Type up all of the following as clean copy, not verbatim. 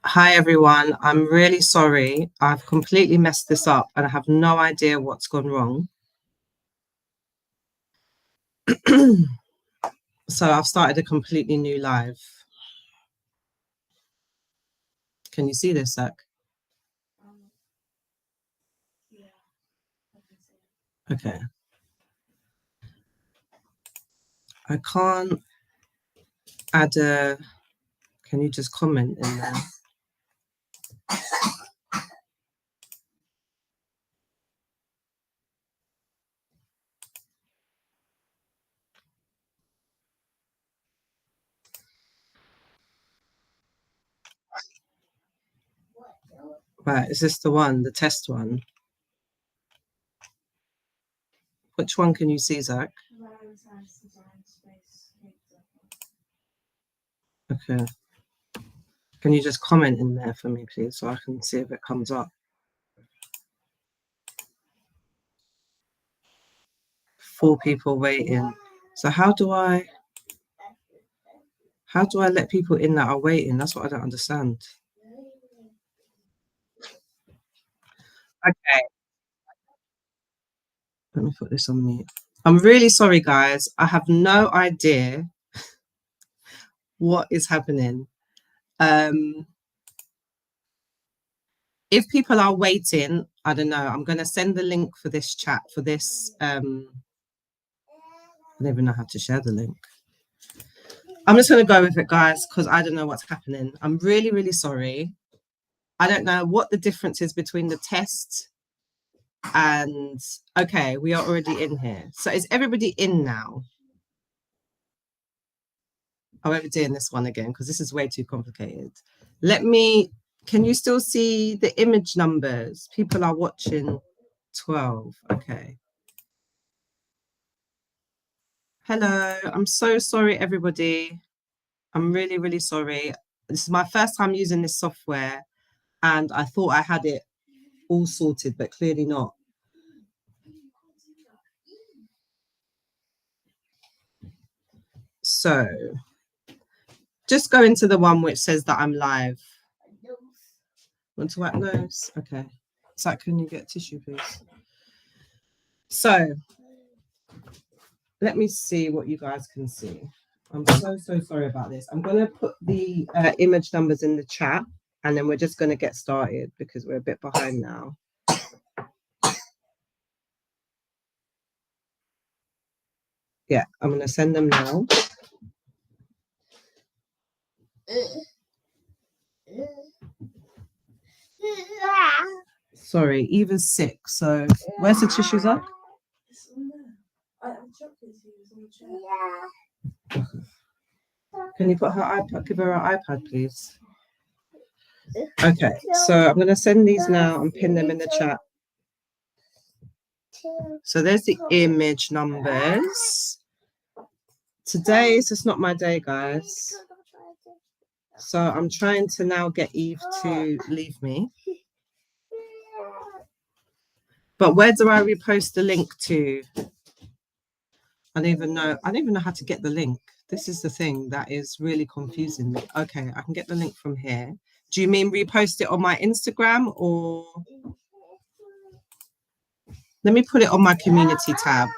Hi everyone, I'm really sorry. I've completely messed this up and I have no idea what's gone wrong. So I've started a completely new live. Can you see this, Zach? Okay. I can't add a... Can you just comment in there? Right, is this the one, the test one? Which one can you see, Zach? Valentines Design Space. Okay. Can you just comment in there for me, please, so I can see if it comes up? 4 people waiting. So how do I let people in that are waiting? That's what I don't understand. Okay. Let me put this on mute. I'm really sorry, guys. I have no idea what is happening. If people are waiting, I don't know. I'm going to send the link for this chat, for this. I don't even know how to share the link. I'm just going to go with it, guys, because I don't know what's happening. I'm really, really sorry. I don't know what the difference is between the test and... Okay, we are already in here. So is everybody in now? I won't be doing this one again because this is way too complicated. Can you still see the image numbers? People are watching 12. Okay. Hello. I'm so sorry, everybody. I'm really, really sorry. This is my first time using this software and I thought I had it all sorted, but clearly not. So just go into the one which says that I'm live. Want to wipe nose? Okay. So can you get tissue, please? So let me see what you guys can see. I'm so sorry about this. I'm going to put the image numbers in the chat and then we're just going to get started because we're a bit behind now. Yeah, I'm going to send them now. Sorry, Eva's sick. So where's the tissues up? Can you put her iPad, give her her iPad, please? Okay, so I'm going to send these now and pin them in the chat. So there's the image numbers. Today is just not my day, guys. So I'm trying to now get Eve to leave me. But where do I repost the link to? I don't even know how to get the link. This is the thing that is really confusing me. Okay, I can get the link from here. Do you mean repost it on my Instagram or? Let me put it on my community tab.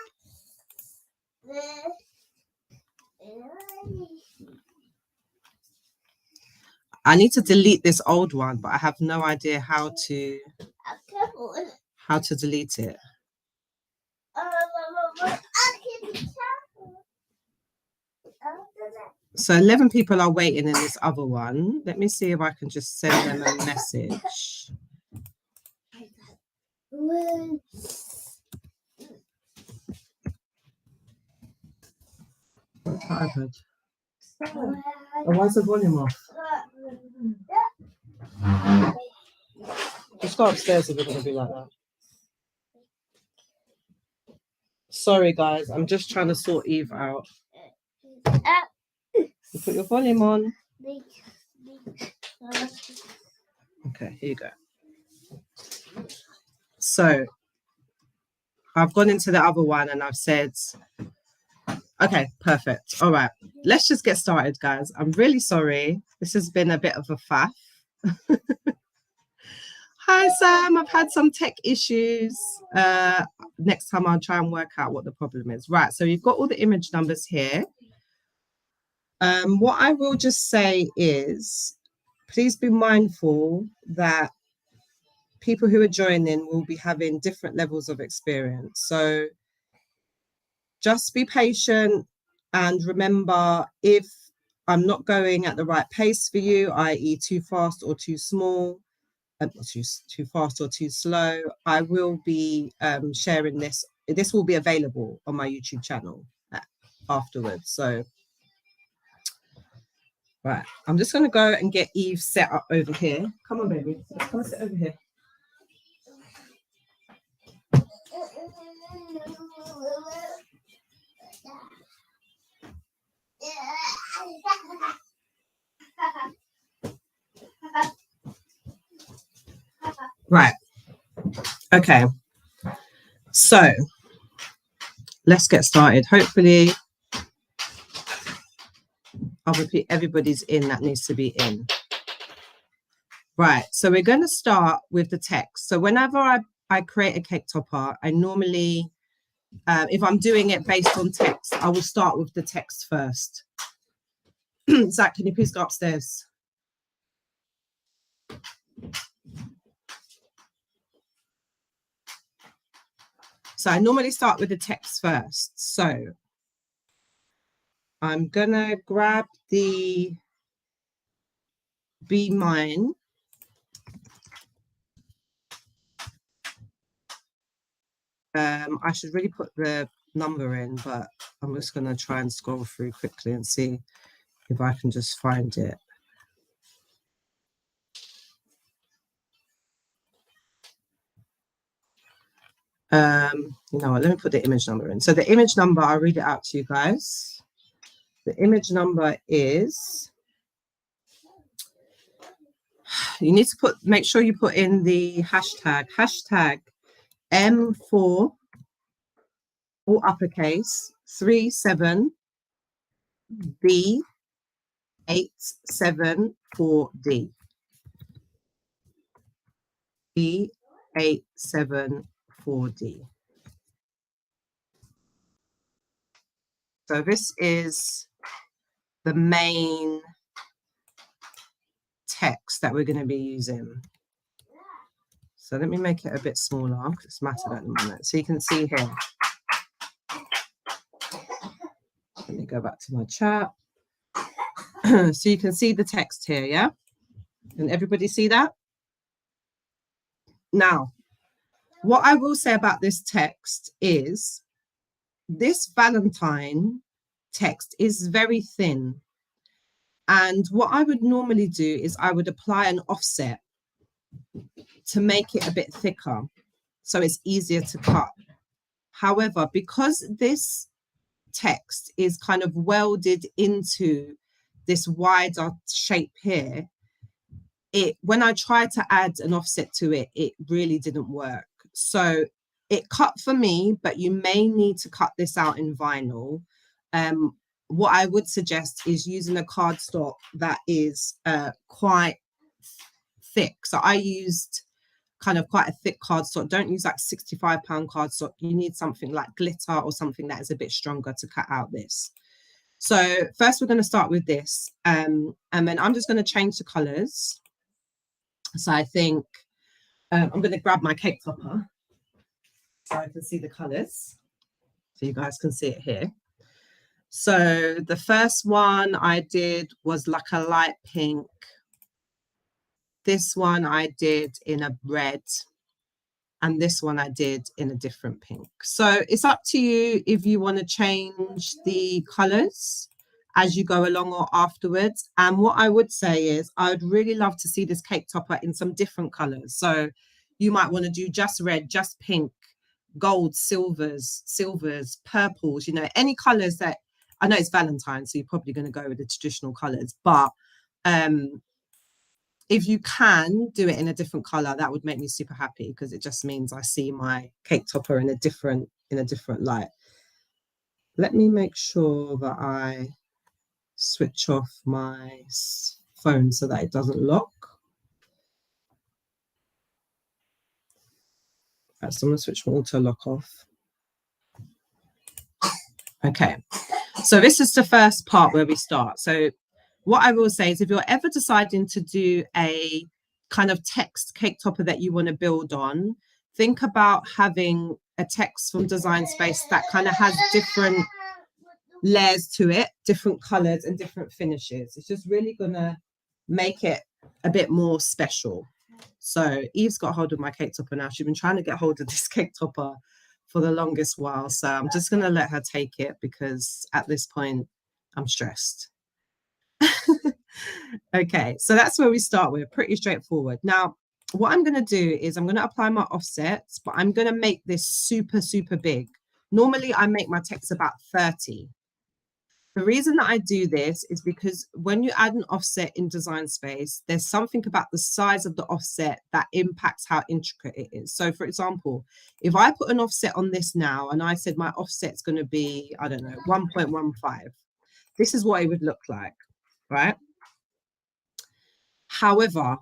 I need to delete this old one, but I have no idea how to delete it. So 11 people are waiting in this other one. Let me see if I can just send them a message. What's the iPad? Oh, why's the volume off? Just go upstairs if you're going to be like that. Sorry, guys. I'm just trying to sort Eve out. You put your volume on. Okay, here you go. So I've gone into the other one and I've said, Okay, perfect. All right, let's just get started, guys. I'm really sorry. This has been a bit of a faff. Hi, Sam. I've had some tech issues. Next time I'll try and work out what the problem is. Right, so you've got all the image numbers here. What I will just say is, please be mindful that people who are joining will be having different levels of experience. So just be patient and remember, if I'm not going at the right pace for you, i.e. too fast or too small, too fast or too slow, I will be sharing this. This will be available on my YouTube channel afterwards. So, right, I'm just going to go and get Eve set up over here. Come on, baby. Come and sit over here. Right. Okay. So let's get started. Hopefully, I'll repeat, everybody's in that needs to be in. Right. So we're going to start with the text. So whenever I create a cake topper, I normally, if I'm doing it based on text, I will start with the text first. Zach, can you please go upstairs? So I normally start with the text first. So I'm gonna grab the Be Mine. I should really put the number in, but I'm just gonna try and scroll through quickly and see if I can just find it. You know what, let me put the image number in. So the image number, I'll read it out to you guys. The image number is, you need to make sure you put in the hashtag M4, all uppercase, 37B874D. B874D. So this is the main text that we're going to be using. So let me make it a bit smaller because it's massive at the moment. So you can see here. Let me go back to my chat. So you can see the text here, yeah? Can everybody see that? Now, what I will say about this text is this Valentine text is very thin. And what I would normally do is I would apply an offset to make it a bit thicker so it's easier to cut. However, because this text is kind of welded into this wider shape here, when I tried to add an offset to it, it really didn't work. So it cut for me, but you may need to cut this out in vinyl. What I would suggest is using a cardstock that is quite thick. So I used kind of quite a thick cardstock. Don't use like 65-pound cardstock. You need something like glitter or something that is a bit stronger to cut out this. So first we're going to start with this, and then I'm just going to change the colors. So I think I'm going to grab my cake topper so I can see the colors, so you guys can see it here. So the first one I did was like a light pink. This one I did in a red, and this one I did in a different pink. So it's up to you if you want to change the colors as you go along or afterwards. And what I would say is I would really love to see this cake topper in some different colors. So you might want to do just red, just pink, gold, silvers, purples, you know, any colors that, I know it's Valentine, so you're probably going to go with the traditional colors, but if you can do it in a different color, that would make me super happy, because it just means I see my cake topper in a different light. Let me make sure that I switch off my phone so that it doesn't lock. Right, so I'm going to switch my auto lock off. Okay, so this is the first part where we start. So what I will say is if you're ever deciding to do a kind of text cake topper that you want to build on, think about having a text from Design Space that kind of has different layers to it, different colors and different finishes. It's just really going to make it a bit more special. So Eve's got hold of my cake topper now. She's been trying to get hold of this cake topper for the longest while. So I'm just going to let her take it because at this point I'm stressed. Okay, so that's where we start with, pretty straightforward. Now, what I'm going to do is I'm going to apply my offsets, but I'm going to make this super, super big. Normally, I make my text about 30. The reason that I do this is because when you add an offset in Design Space, there's something about the size of the offset that impacts how intricate it is. So for example, if I put an offset on this now and I said my offset's going to be, I don't know, 1.15, this is what it would look like, right? However,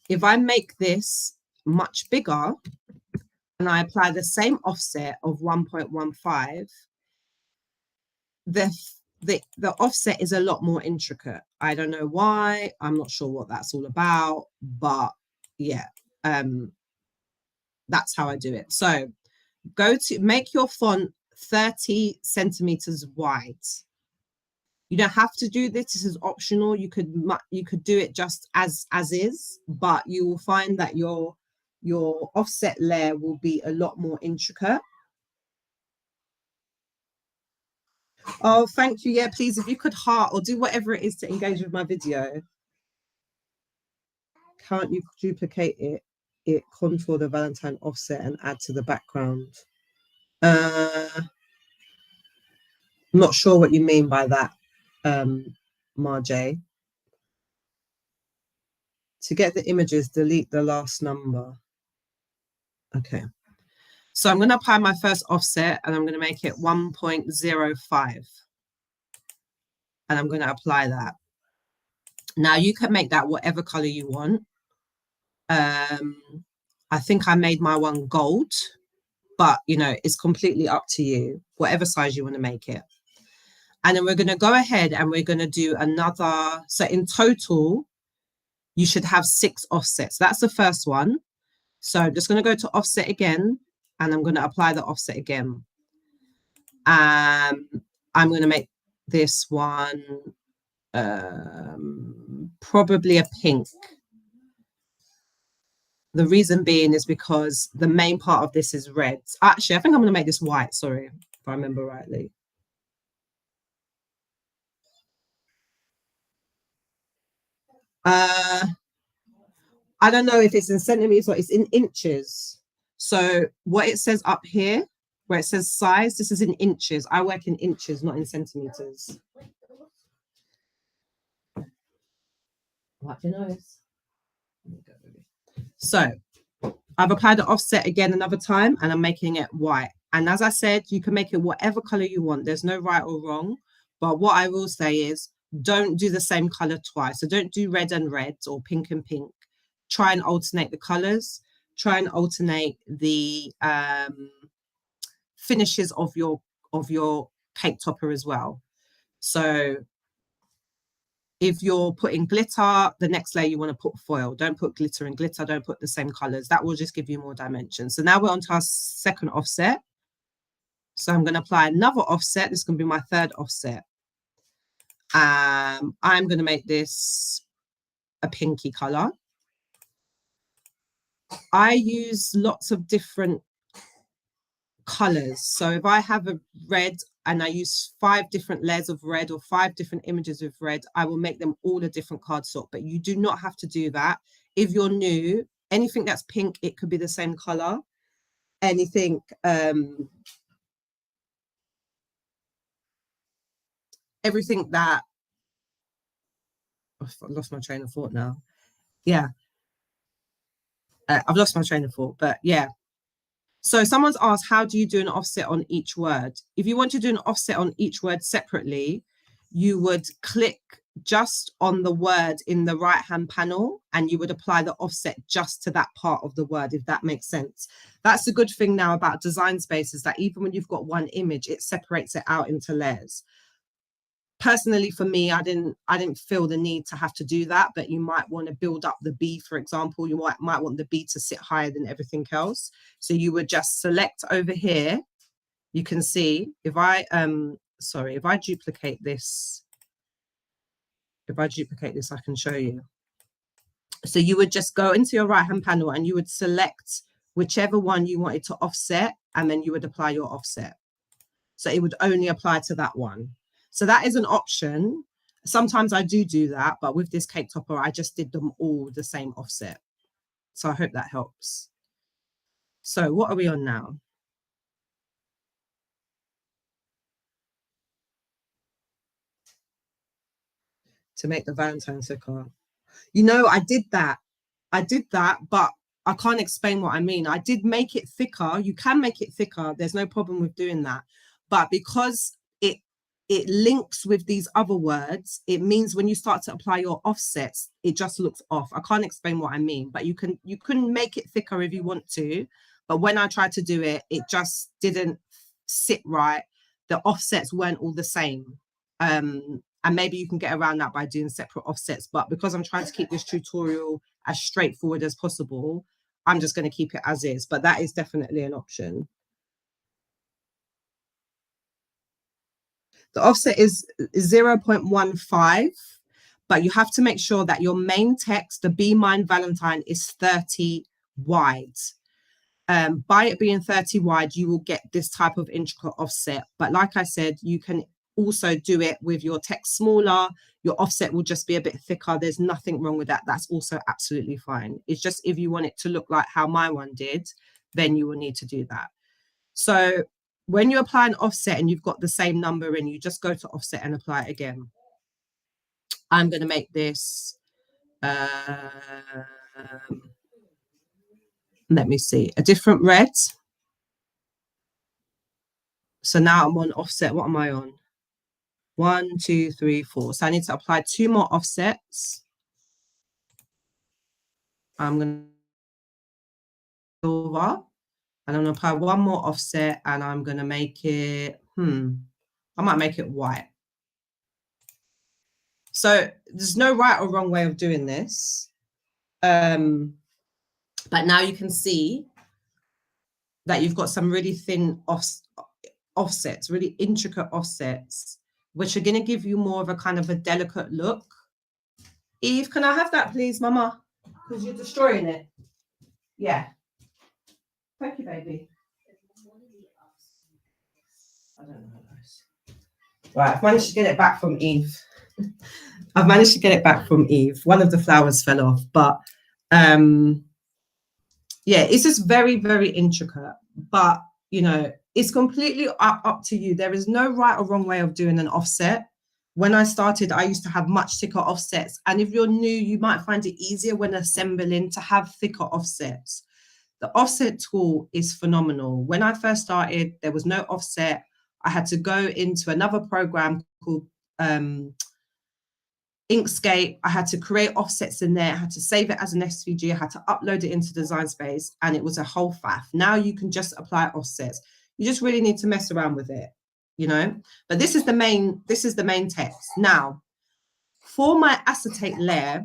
if I make this much bigger and I apply the same offset of 1.15, the offset is a lot more intricate. I don't know why. I'm not sure what that's all about, but yeah, that's how I do it. So go to make your font 30 centimeters wide. You don't have to do this. This is optional. You could do it just as is, but you will find that your offset layer will be a lot more intricate. Oh, thank you. Yeah, please, if you could heart or do whatever it is to engage with my video. Can't you duplicate it, contour the Valentine offset and add to the background? I'm not sure what you mean by that, Marjay. To get the images, delete the last number. Okay. So I'm going to apply my first offset and I'm going to make it 1.05. And I'm going to apply that. Now you can make that whatever color you want. I think I made my one gold, but you know, it's completely up to you, whatever size you want to make it. And then we're going to go ahead and we're going to do another. So in total, you should have 6 offsets. That's the first one. So I'm just going to go to offset again, and I'm going to apply the offset again. I'm going to make this one probably a pink. The reason being is because the main part of this is red. Actually, I think I'm going to make this white, sorry, if I remember rightly. I don't know if it's in centimeters or it's in inches. So what it says up here, where it says size, this is in inches. I work in inches, not in centimeters. Wipe your nose. So I've applied the offset again another time and I'm making it white. And as I said, you can make it whatever color you want. There's no right or wrong. But what I will say is don't do the same color twice. So don't do red and red or pink and pink. Try and alternate the colors. Try and alternate the finishes of your cake topper as well. So if you're putting glitter, the next layer you want to put foil. Don't put glitter and glitter. Don't put the same colors. That will just give you more dimension. So now we're on to our second offset. So I'm going to apply another offset. This is going to be my third offset. I'm going to make this a pinky color. I use lots of different colors. So if I have a red and I use 5 different layers of red or 5 different images of red, I will make them all a different cardstock. But you do not have to do that. If you're new, anything that's pink, it could be the same color. Anything everything that I've lost my train of thought now. Yeah. I've lost my train of thought, but yeah. So someone's asked, how do you do an offset on each word? If you want to do an offset on each word separately, you would click just on the word in the right-hand panel and you would apply the offset just to that part of the word, if that makes sense. That's the good thing now about Design Space, is that even when you've got one image, it separates it out into layers. Personally, for me, I didn't feel the need to have to do that, but you might want to build up the B, for example. You might want the B to sit higher than everything else. So you would just select over here. You can see if I duplicate this, I can show you. So you would just go into your right-hand panel and you would select whichever one you wanted to offset, and then you would apply your offset. So it would only apply to that one. So that is an option. Sometimes I do that, but with this cake topper, I just did them all the same offset. So I hope that helps. So what are we on now? To make the Valentine's sticker. You know, I did that, but I can't explain what I mean. I did make it thicker. You can make it thicker. There's no problem with doing that. But because it links with these other words, it means when you start to apply your offsets, it just looks off. I can't explain what I mean, but you can make it thicker if you want to. But when I tried to do it, it just didn't sit right. The offsets weren't all the same. And maybe you can get around that by doing separate offsets. But because I'm trying to keep this tutorial as straightforward as possible, I'm just going to keep it as is. But that is definitely an option. The offset is 0.15, but you have to make sure that your main text, the Be Mine Valentine, is 30 wide. By it being 30 wide, you will get this type of intricate offset. But like I said, you can also do it with your text smaller. Your offset will just be a bit thicker. There's nothing wrong with that. That's also absolutely fine. It's just if you want it to look like how my one did, then you will need to do that. So when you apply an offset and you've got the same number in, you just go to offset and apply it again. I'm going to make this, let me see, a different red. So now I'm on offset. What am I on? 1, 2, 3, 4. So I need to apply 2 more offsets. I'm going to go over and I'm going to apply 1 more offset and I'm going to make it, I might make it white. So there's no right or wrong way of doing this. But now you can see that you've got some really thin offsets, really intricate offsets, which are going to give you more of a kind of a delicate look. Eve, can I have that, please, Mama? Because you're destroying it. Yeah. Thank you, baby. I don't know those. Right, I've managed to get it back from Eve. One of the flowers fell off, but yeah, it's just very, very intricate. But, you know, it's completely up to you. There is no right or wrong way of doing an offset. When I started, I used to have much thicker offsets. And if you're new, you might find it easier when assembling to have thicker offsets. The offset tool is phenomenal. When I first started, there was no offset. I had to go into another program called Inkscape. I had to create offsets in there. I had to save it as an SVG. I had to upload it into Design Space, and it was a whole faff. Now you can just apply offsets. You just really need to mess around with it, you know. But this is the main text. Now, for my acetate layer,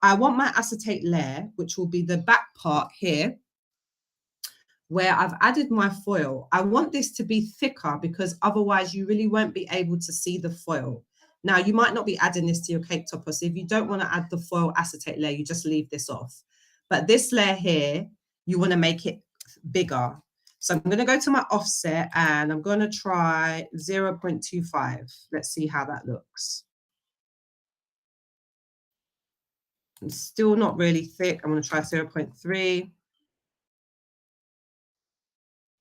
I want my acetate layer, which will be the back part here, where I've added my foil. I want this to be thicker because otherwise you really won't be able to see the foil. Now, you might not be adding this to your cake topper, so if you don't want to add the foil acetate layer, you just leave this off. But this layer here, you want to make it bigger. So I'm going to go to my offset and I'm going to try 0.25. Let's see how that looks. It's still not really thick. I'm going to try 0.3.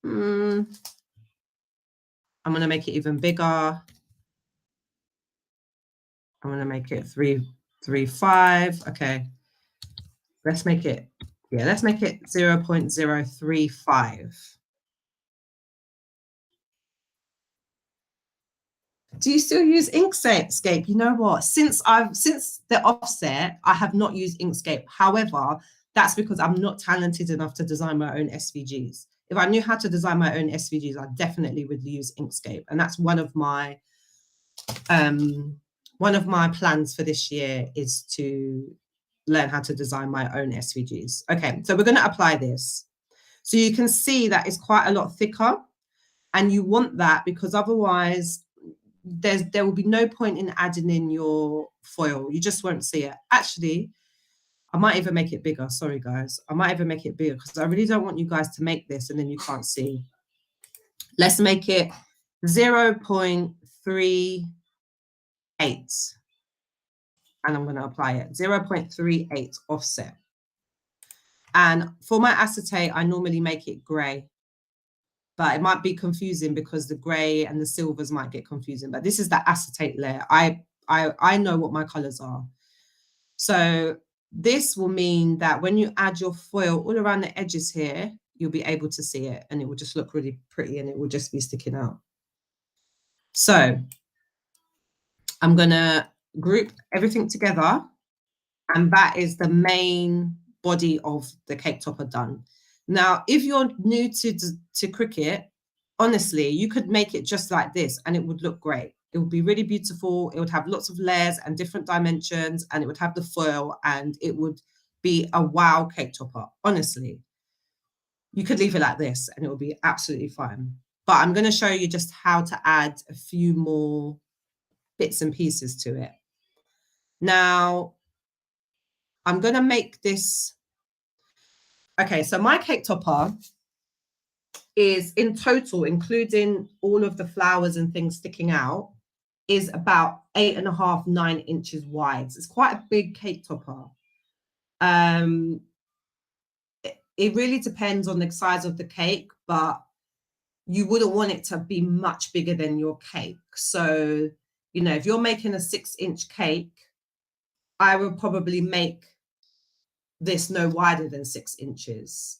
I'm going to make it even bigger. I'm going to make it 3.5. Okay. Let's make it 0.035. Do you still use Inkscape? You know what? Since the offset, I have not used Inkscape. However, that's because I'm not talented enough to design my own SVGs. If I knew how to design my own SVGs, I definitely would use Inkscape. And that's one of my plans for this year is to learn how to design my own SVGs. Okay, so we're going to apply this. So you can see that it's quite a lot thicker, and you want that because otherwise there will be no point in adding in your foil. You just won't see it. Actually, I might even make it bigger. Sorry, guys. I might even make it bigger because I really don't want you guys to make this and then you can't see. Let's make it 0.38. And I'm going to apply it. 0.38 offset. And for my acetate, I normally make it grey. But it might be confusing because the grey and the silvers might get confusing. But this is the acetate layer. I know what my colours are. So this will mean that when you add your foil all around the edges here, you'll be able to see it and it will just look really pretty and it will just be sticking out. So I'm going to group everything together, and that is the main body of the cake topper done. Now, if you're new to Cricut, honestly, you could make it just like this and it would look great. It would be really beautiful. It would have lots of layers and different dimensions, and it would have the foil, and it would be a wow cake topper. Honestly, you could leave it like this and it will be absolutely fine. But I'm going to show you just how to add a few more bits and pieces to it. Now, I'm going to make this. Okay, so my cake topper is in total, including all of the flowers and things sticking out, is about 8.5, 9 inches wide. It's quite a big cake topper. It really depends on the size of the cake, but you wouldn't want it to be much bigger than your cake. So, you know, if you're making a 6-inch cake, I would probably make this no wider than 6 inches.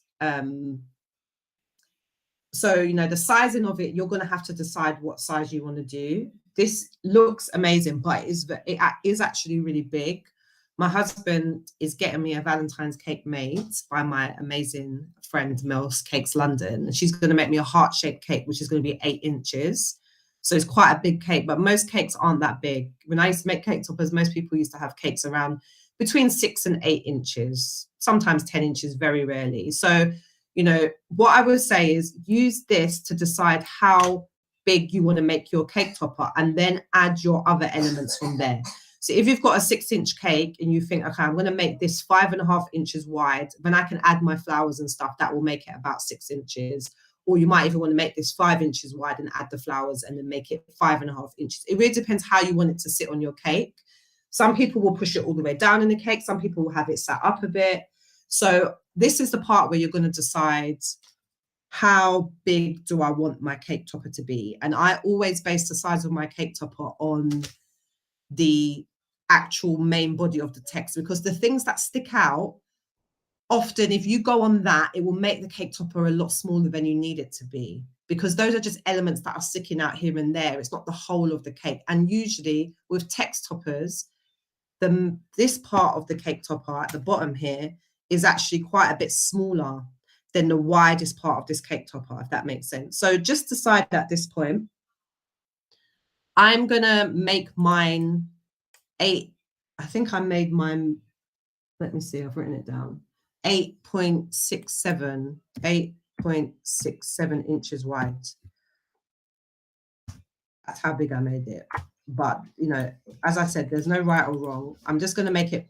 So, you know, the sizing of it, you're going to have to decide what size you want to do. This looks amazing, but it is actually really big. My husband is getting me a Valentine's cake made by my amazing friend Mel's Cakes London. And she's going to make me a heart-shaped cake, which is going to be 8 inches. So it's quite a big cake, but most cakes aren't that big. When I used to make cake toppers, most people used to have cakes around between 6 and 8 inches, sometimes 10 inches, very rarely. So, you know, what I would say is use this to decide how big you want to make your cake topper and then add your other elements from there. So if you've got a 6-inch cake and you think, okay, I'm going to make this 5.5 inches wide, then I can add my flowers and stuff. That will make it about 6 inches. Or you might even want to make this 5 inches wide and add the flowers and then make it 5.5 inches. It really depends how you want it to sit on your cake. Some people will push it all the way down in the cake. Some people will have it sat up a bit. So this is the part where you're going to decide how big do I want my cake topper to be. And I always base the size of my cake topper on the actual main body of the text, because the things that stick out, often if you go on that, it will make the cake topper a lot smaller than you need it to be, because those are just elements that are sticking out here and there. It's not the whole of the cake. And usually with text toppers, this part of the cake topper at the bottom here is actually quite a bit smaller than the widest part of this cake topper, if that makes sense. So just decide at this point, I'm gonna make mine 8. I think I made mine, let me see, I've written it down. 8.67 inches wide. That's how big I made it. But, you know, as I said, there's no right or wrong. I'm just going to make it,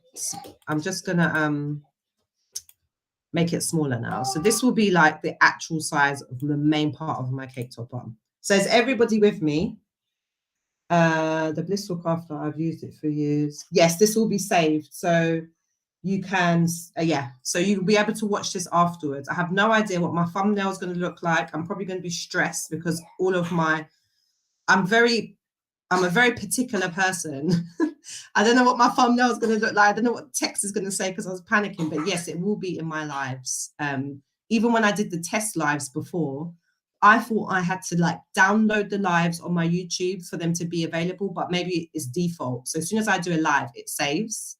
make it smaller now. So this will be like the actual size of the main part of my cake topper. So is everybody with me? The Blissful Crafter, I've used it for years. Yes, this will be saved. So you can, so you'll be able to watch this afterwards. I have no idea what my thumbnail is going to look like. I'm probably going to be stressed because all of my, I'm a very particular person. I don't know what my thumbnail is going to look like. I don't know what text is going to say because I was panicking. But yes, it will be in my lives. Even when I did the test lives before, I thought I had to like download the lives on my YouTube for them to be available, but maybe it's default. So as soon as I do a live, it saves.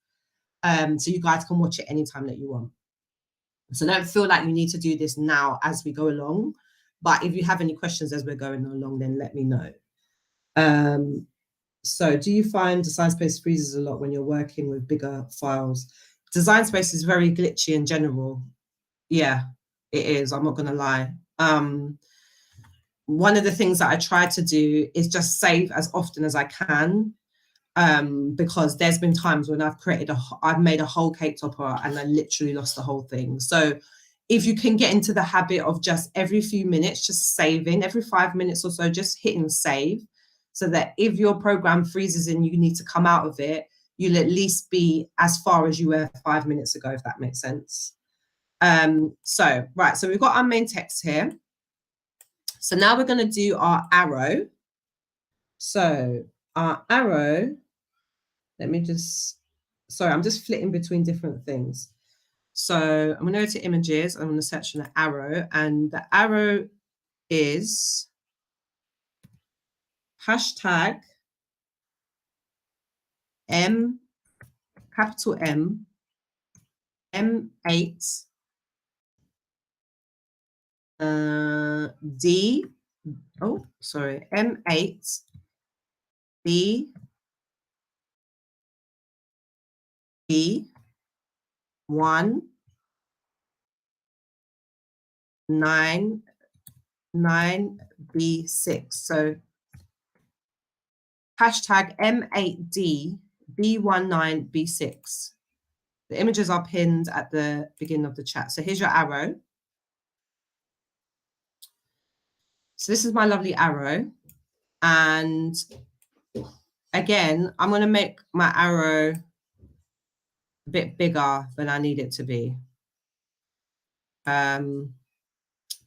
So you guys can watch it anytime that you want. So don't feel like you need to do this now as we go along. But if you have any questions as we're going along, then let me know. So do you find Design Space freezes a lot when you're working with bigger files? Design Space is very glitchy in general. Yeah, it is. I'm not going to lie. One of the things that I try to do is just save as often as I can, because there's been times when I've made a whole cake topper and I literally lost the whole thing. So if you can get into the habit of just every few minutes, just saving, every 5 minutes or so, just hitting save, so that if your program freezes and you need to come out of it, you'll at least be as far as you were 5 minutes ago, if that makes sense. So we've got our main text here. So now we're going to do our arrow. So our arrow, I'm just flitting between different things. So I'm going to go to images. I'm going to search for the arrow, and the arrow is hashtag M, capital M, M8, D, M8, B, B, 1, 9, 9, B6. So hashtag M8D, B19, B6. The images are pinned at the beginning of the chat. So here's your arrow. So this is my lovely arrow. And again, I'm going to make my arrow a bit bigger than I need it to be.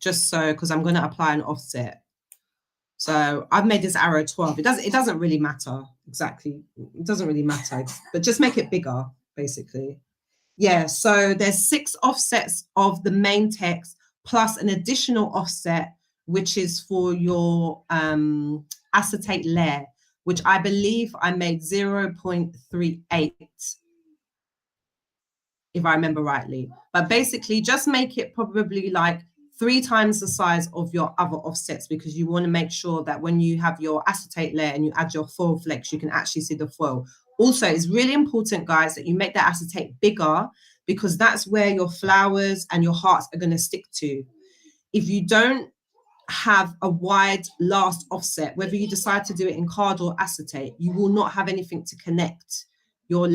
Just so, because I'm going to apply an offset. So I've made this arrow 12. It doesn't really matter exactly. It doesn't really matter, but just make it bigger, basically. Yeah, so there's 6 offsets of the main text plus an additional offset, which is for your acetate layer, which I believe I made 0.38, if I remember rightly. But basically, just make it probably like 3 times the size of your other offsets, because you want to make sure that when you have your acetate layer and you add your foil flex, you can actually see the foil. Also, it's really important, guys, that you make that acetate bigger, because that's where your flowers and your hearts are going to stick to. If you don't have a wide last offset, whether you decide to do it in card or acetate, you will not have anything to connect your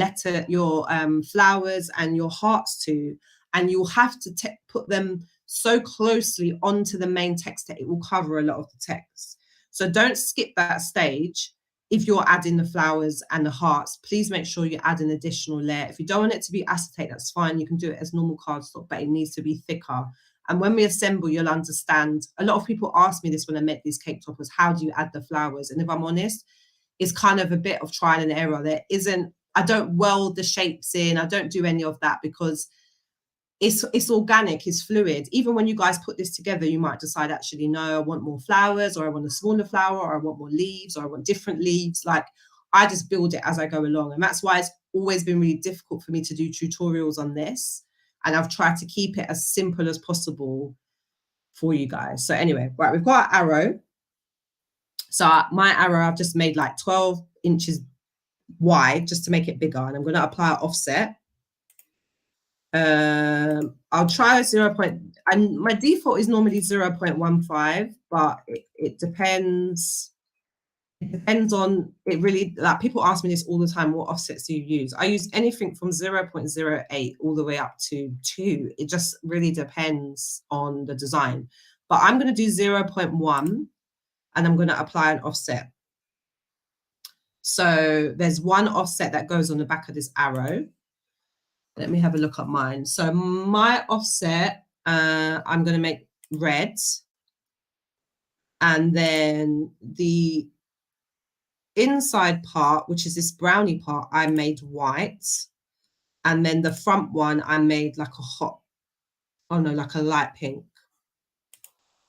flowers and your hearts to, and you'll have to put them so closely onto the main text that it will cover a lot of the text. So don't skip that stage. If you're adding the flowers and the hearts, please make sure you add an additional layer. If you don't want it to be acetate, that's fine. You can do it as normal cardstock, but it needs to be thicker. And when we assemble, you'll understand. A lot of people ask me this when I make these cake toppers: how do you add the flowers? And if I'm honest, it's kind of a bit of trial and error. I don't weld the shapes in. I don't do any of that, because it's organic, it's fluid. Even when you guys put this together, you might decide, actually, no, I want more flowers, or I want a smaller flower, or I want more leaves, or I want different leaves. Like, I just build it as I go along. And that's why it's always been really difficult for me to do tutorials on this. And I've tried to keep it as simple as possible for you guys. So anyway, right, we've got our arrow. So my arrow, I've just made like 12 inches wide just to make it bigger. And I'm going to apply an offset. I'll try 0. And my default is normally 0.15, but it depends. It depends on, it really, like, people ask me this all the time: what offsets do you use? I use anything from 0.08 all the way up to 2. It just really depends on the design. But I'm going to do 0.1, and I'm going to apply an offset. So there's one offset that goes on the back of this arrow. Let me have a look at mine. So my offset, I'm going to make red. And then the inside part, which is this brownie part, I made white. And then the front one, I made like a light pink.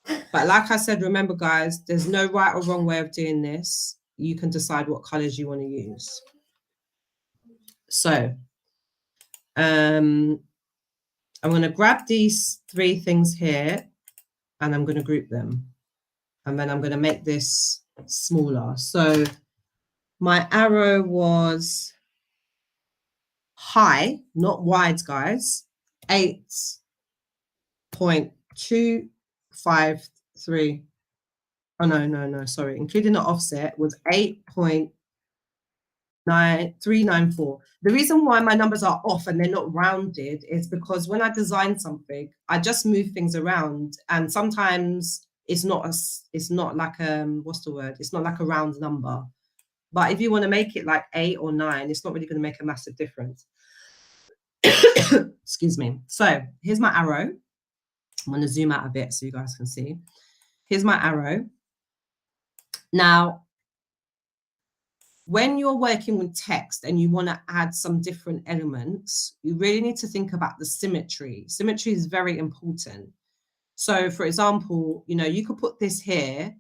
But like I said, remember guys, there's no right or wrong way of doing this. You can decide what colors you want to use. So I'm going to grab these 3 things here and I'm going to group them. And then I'm going to make this smaller. So my arrow was high, not wide, guys. 8.253. Oh, no, sorry. Including the offset was 8.9394. The reason why my numbers are off and they're not rounded is because when I design something, I just move things around, and sometimes it's not like what's the word? It's not like a round number. But if you want to make it like 8 or 9, it's not really going to make a massive difference. Excuse me. So here's my arrow. I'm going to zoom out a bit so you guys can see. Here's my arrow. Now, when you're working with text and you want to add some different elements, you really need to think about the symmetry. Symmetry is very important. So for example, you know, you could put this here.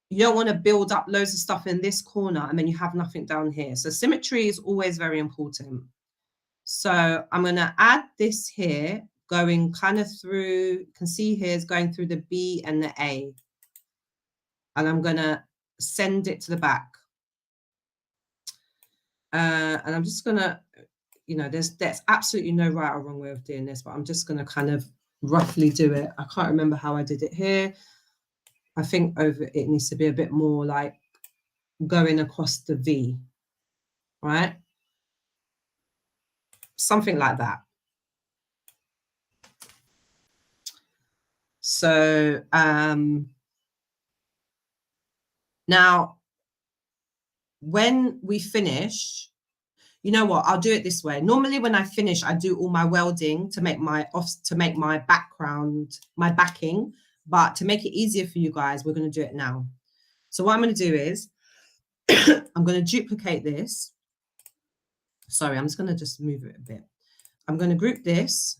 You don't want to build up loads of stuff in this corner and then you have nothing down here. So symmetry is always very important. So I'm going to add this here, going kind of through, you can see here is going through the B and the A. And I'm going to send it to the back. And I'm just going to, you know, there's absolutely no right or wrong way of doing this, but I'm just going to kind of roughly do it. I can't remember how I did it here. I think over it needs to be a bit more like going across the V, right? Something like that. So now when we finish, you know what, I'll do it this way. Normally when I finish, I do all my welding to make my background, my backing, but to make it easier for you guys, we're going to do it now. So what I'm going to do is I'm going to duplicate this. Sorry, I'm just going to just move it a bit. I'm going to group this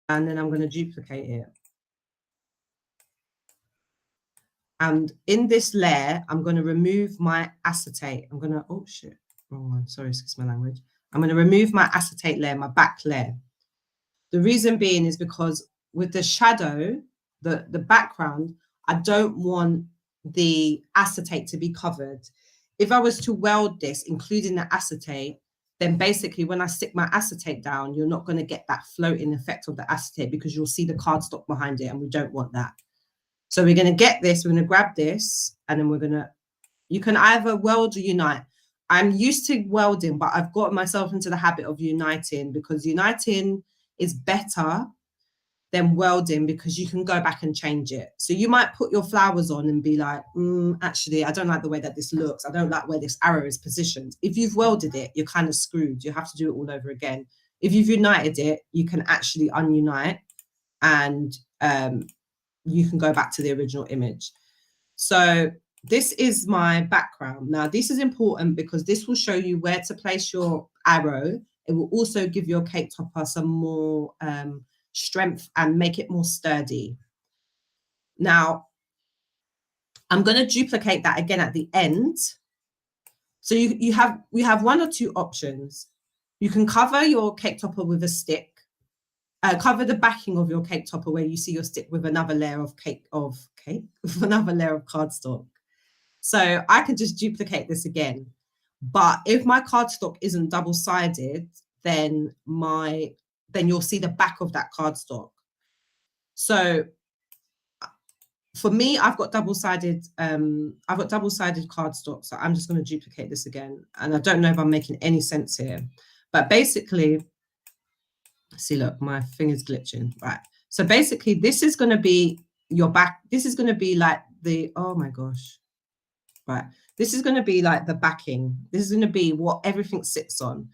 and then I'm going to duplicate it. And in this layer, I'm going to remove my acetate. I'm going to, oh shit, wrong one. Sorry, excuse my language. I'm going to remove my acetate layer, my back layer. The reason being is because with the shadow, the background, I don't want the acetate to be covered. If I was to weld this, including the acetate, then basically when I stick my acetate down, you're not going to get that floating effect of the acetate because you'll see the cardstock behind it, and we don't want that. So we're going to get this, we're going to grab this, and then we're going to, you can either weld or unite. I'm used to welding, but I've got myself into the habit of uniting because uniting is better than welding because you can go back and change it. So you might put your flowers on and be like, actually, I don't like the way that this looks. I don't like where this arrow is positioned. If you've welded it, you're kind of screwed. You have to do it all over again. If you've united it, you can actually ununite and you can go back to the original image. So this is my background. Now, this is important because this will show you where to place your arrow. It will also give your cake topper some more strength and make it more sturdy. Now, I'm going to duplicate that again at the end. So we have one or two options. You can cover your cake topper with a stick. Cover the backing of your cake topper where you see your stick with another layer of with another layer of cardstock. So I could just duplicate this again. But if my cardstock isn't double-sided, then you'll see the back of that cardstock. So for me, I've got double-sided cardstock, so I'm just going to duplicate this again. And I don't know if I'm making any sense here, but basically, see, look, my thing is glitching, right? So basically, this is going to be your back. This is going to be like the, oh my gosh, right? This is going to be like the backing. This is going to be what everything sits on.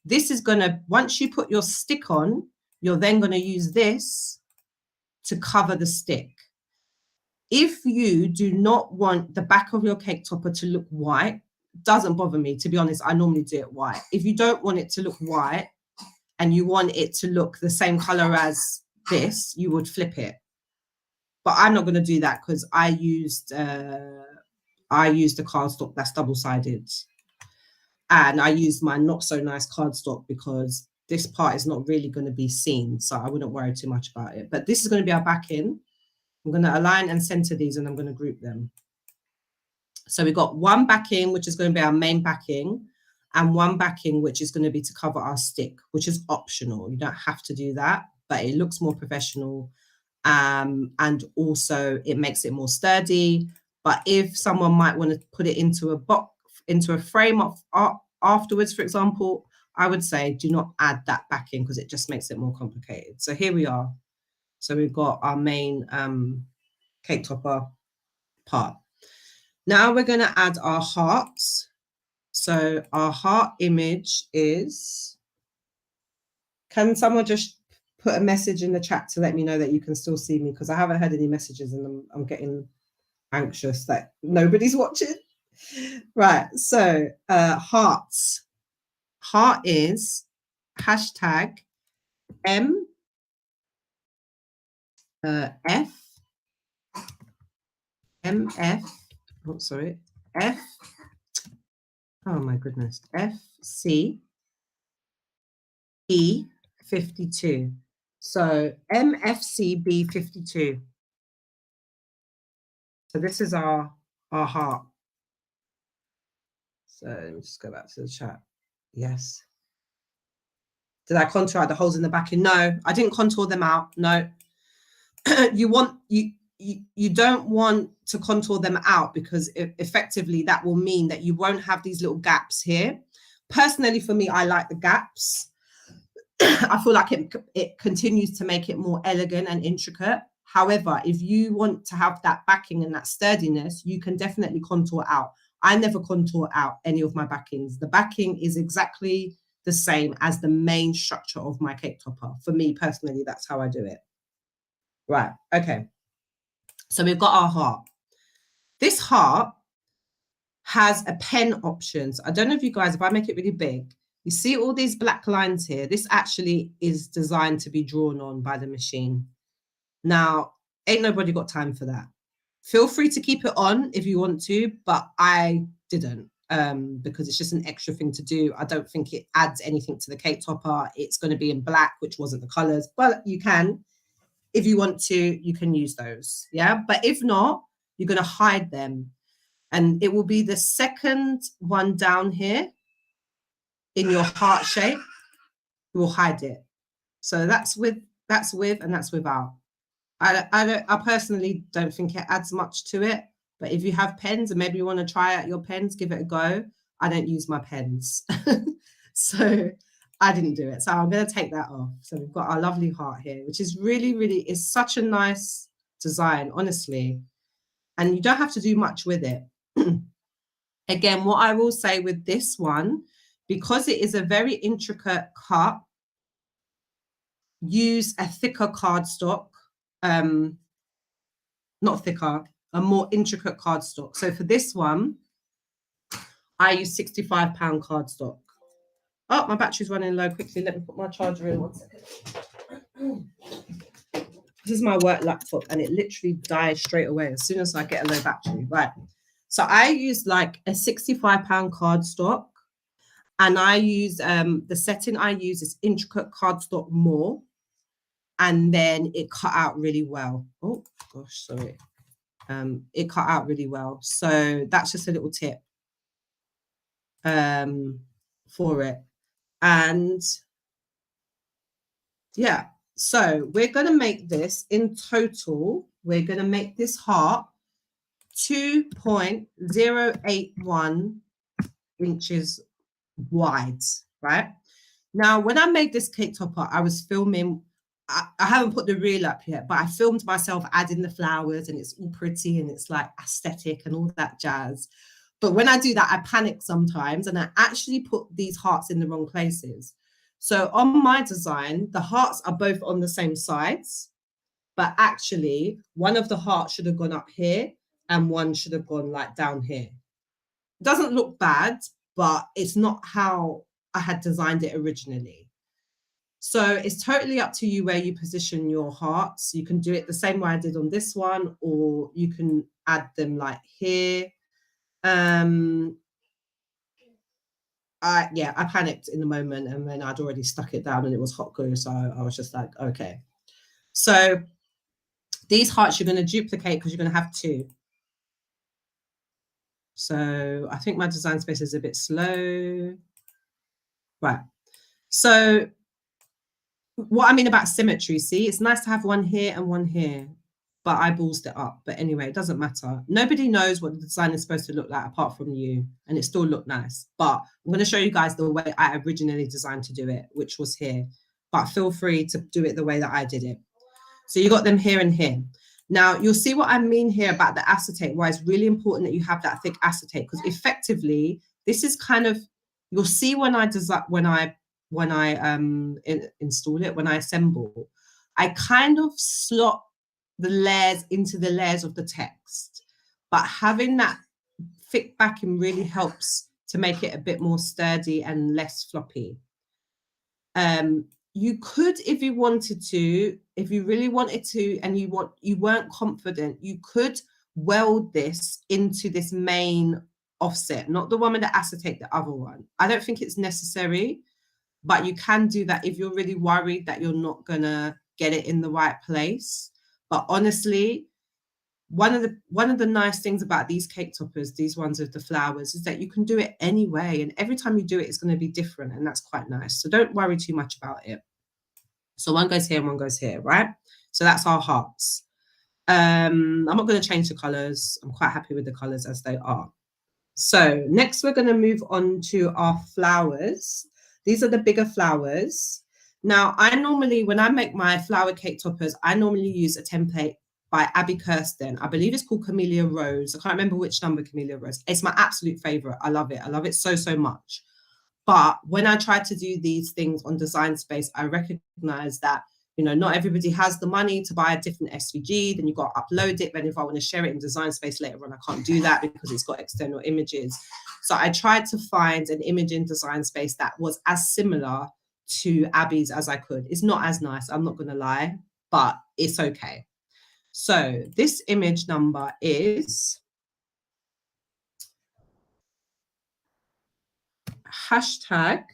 This is going to, once you put your stick on, you're then going to use this to cover the stick. If you do not want the back of your cake topper to look white, doesn't bother me. To be honest, I normally do it white. If you don't want it to look white and you want it to look the same color as this, you would flip it. but I'm not going to do that because I used a cardstock that's double-sided, and I used my not so nice cardstock because this part is not really going to be seen, so I wouldn't worry too much about it. But this is going to be our backing. I'm going to align and center these, and I'm going to group them. So we've got one backing, which is going to be our main backing, and one backing, which is going to be to cover our stick, which is optional. You don't have to do that, but it looks more professional. And also it makes it more sturdy. But if someone might want to put it into a box, into a frame of afterwards, for example, I would say do not add that backing because it just makes it more complicated. So here we are. So we've got our main cake topper part. Now we're going to add our hearts. So our heart image is, can someone just put a message in the chat to let me know that you can still see me, because I haven't had any messages and I'm getting anxious that nobody's watching. Right, so hearts. Heart is hashtag M F MF, oh sorry, F, oh my goodness, FC E 52. So MFCB 52. So this is our heart. So let me just go back to the chat. Yes. Did I contour out the holes in the backing? No, I didn't contour them out. No. You don't want to contour them out because effectively that will mean that you won't have these little gaps here. Personally, for me, I like the gaps. I feel like it continues to make it more elegant and intricate. However, if you want to have that backing and that sturdiness, you can definitely contour out. I never contour out any of my backings. The backing is exactly the same as the main structure of my cake topper. For me personally, that's how I do it. Right, okay. So we've got our heart. This heart has a pen options. I don't know if you guys, if I make it really big, you see all these black lines here. This actually is designed to be drawn on by the machine. Now, ain't nobody got time for that. Feel free to keep it on if you want to, but I didn't because it's just an extra thing to do. I don't think it adds anything to the cake topper. It's going to be in black, which wasn't the colors, but you can, if you want to, you can use those. Yeah, but if not, you're going to hide them. And it will be the second one down here in your heart shape. You will hide it. So that's with, and that's without. I personally don't think it adds much to it, but if you have pens and maybe you want to try out your pens, give it a go. I don't use my pens. So I didn't do it. So I'm going to take that off. So we've got our lovely heart here, which is really, really, is such a nice design, honestly. And you don't have to do much with it. Again, what I will say with this one, because it is a very intricate cut, use a thicker cardstock, not thicker, a more intricate cardstock. So for this one, I use 65 pound cardstock. Oh, my battery's running low. Quickly, let me put my charger in 1 second. This is my work laptop and it literally dies straight away as soon as I get a low battery. Right. So I use like a 65 pound cardstock, and I use the setting I use is intricate cardstock more, and then it cut out really well. Oh gosh, sorry. It cut out really well. So that's just a little tip for it. And yeah, so we're going to make this in total. We're going to make this heart 2.081 inches wide, right? Now, when I made this cake topper, I was filming. I haven't put the reel up yet, but I filmed myself adding the flowers and it's all pretty and it's like aesthetic and all that jazz. But when I do that, I panic sometimes and I actually put these hearts in the wrong places. So on my design, the hearts are both on the same sides, but actually one of the hearts should have gone up here and one should have gone like down here. It doesn't look bad, but it's not how I had designed it originally. So it's totally up to you where you position your hearts. You can do it the same way I did on this one, or you can add them like here. I panicked in the moment, and then I'd already stuck it down and it was hot glue. So I was just like, okay. So these hearts you're going to duplicate because you're going to have 2. So I think my design space is a bit slow. Right. So what I mean about symmetry, see, it's nice to have one here and one here, but I ballsed it up. But anyway, it doesn't matter. Nobody knows what the design is supposed to look like apart from you, and it still looked nice. But I'm going to show you guys the way I originally designed to do it, which was here. But feel free to do it the way that I did it. So you got them here and here. Now, you'll see what I mean here about the acetate, why it's really important that you have that thick acetate, because effectively, this is kind of, you'll see when I design, when I install it, when I assemble, I kind of slot the layers into the layers of the text. But having that thick backing really helps to make it a bit more sturdy and less floppy. You could, if you wanted to, if you really wanted to, and you weren't confident, you could weld this into this main offset, not the one with the acetate, the other one. I don't think it's necessary, but you can do that if you're really worried that you're not gonna get it in the right place. But honestly, one of the nice things about these cake toppers, these ones with the flowers, is that you can do it anyway, and every time you do it, it's going to be different, and that's quite nice. So don't worry too much about it. So one goes here and one goes here, right? So that's our hearts. I'm not going to change the colors. I'm quite happy with the colors as they are. So next we're going to move on to our flowers. These are the bigger flowers. Now, I normally, when I make my flower cake toppers, I normally use a template by Abby Kirsten. I believe it's called Camellia Rose. I can't remember which number Camellia Rose. It's my absolute favorite. I love it. I love it so, so much. But when I try to do these things on Design Space, I recognize that, you know, not everybody has the money to buy a different SVG. Then you've got to upload it. Then if I want to share it in Design Space later on, I can't do that because it's got external images. So I tried to find an image in Design Space that was as similar to Abby's as I could. It's not as nice, I'm not going to lie, but it's okay. So this image number is hashtag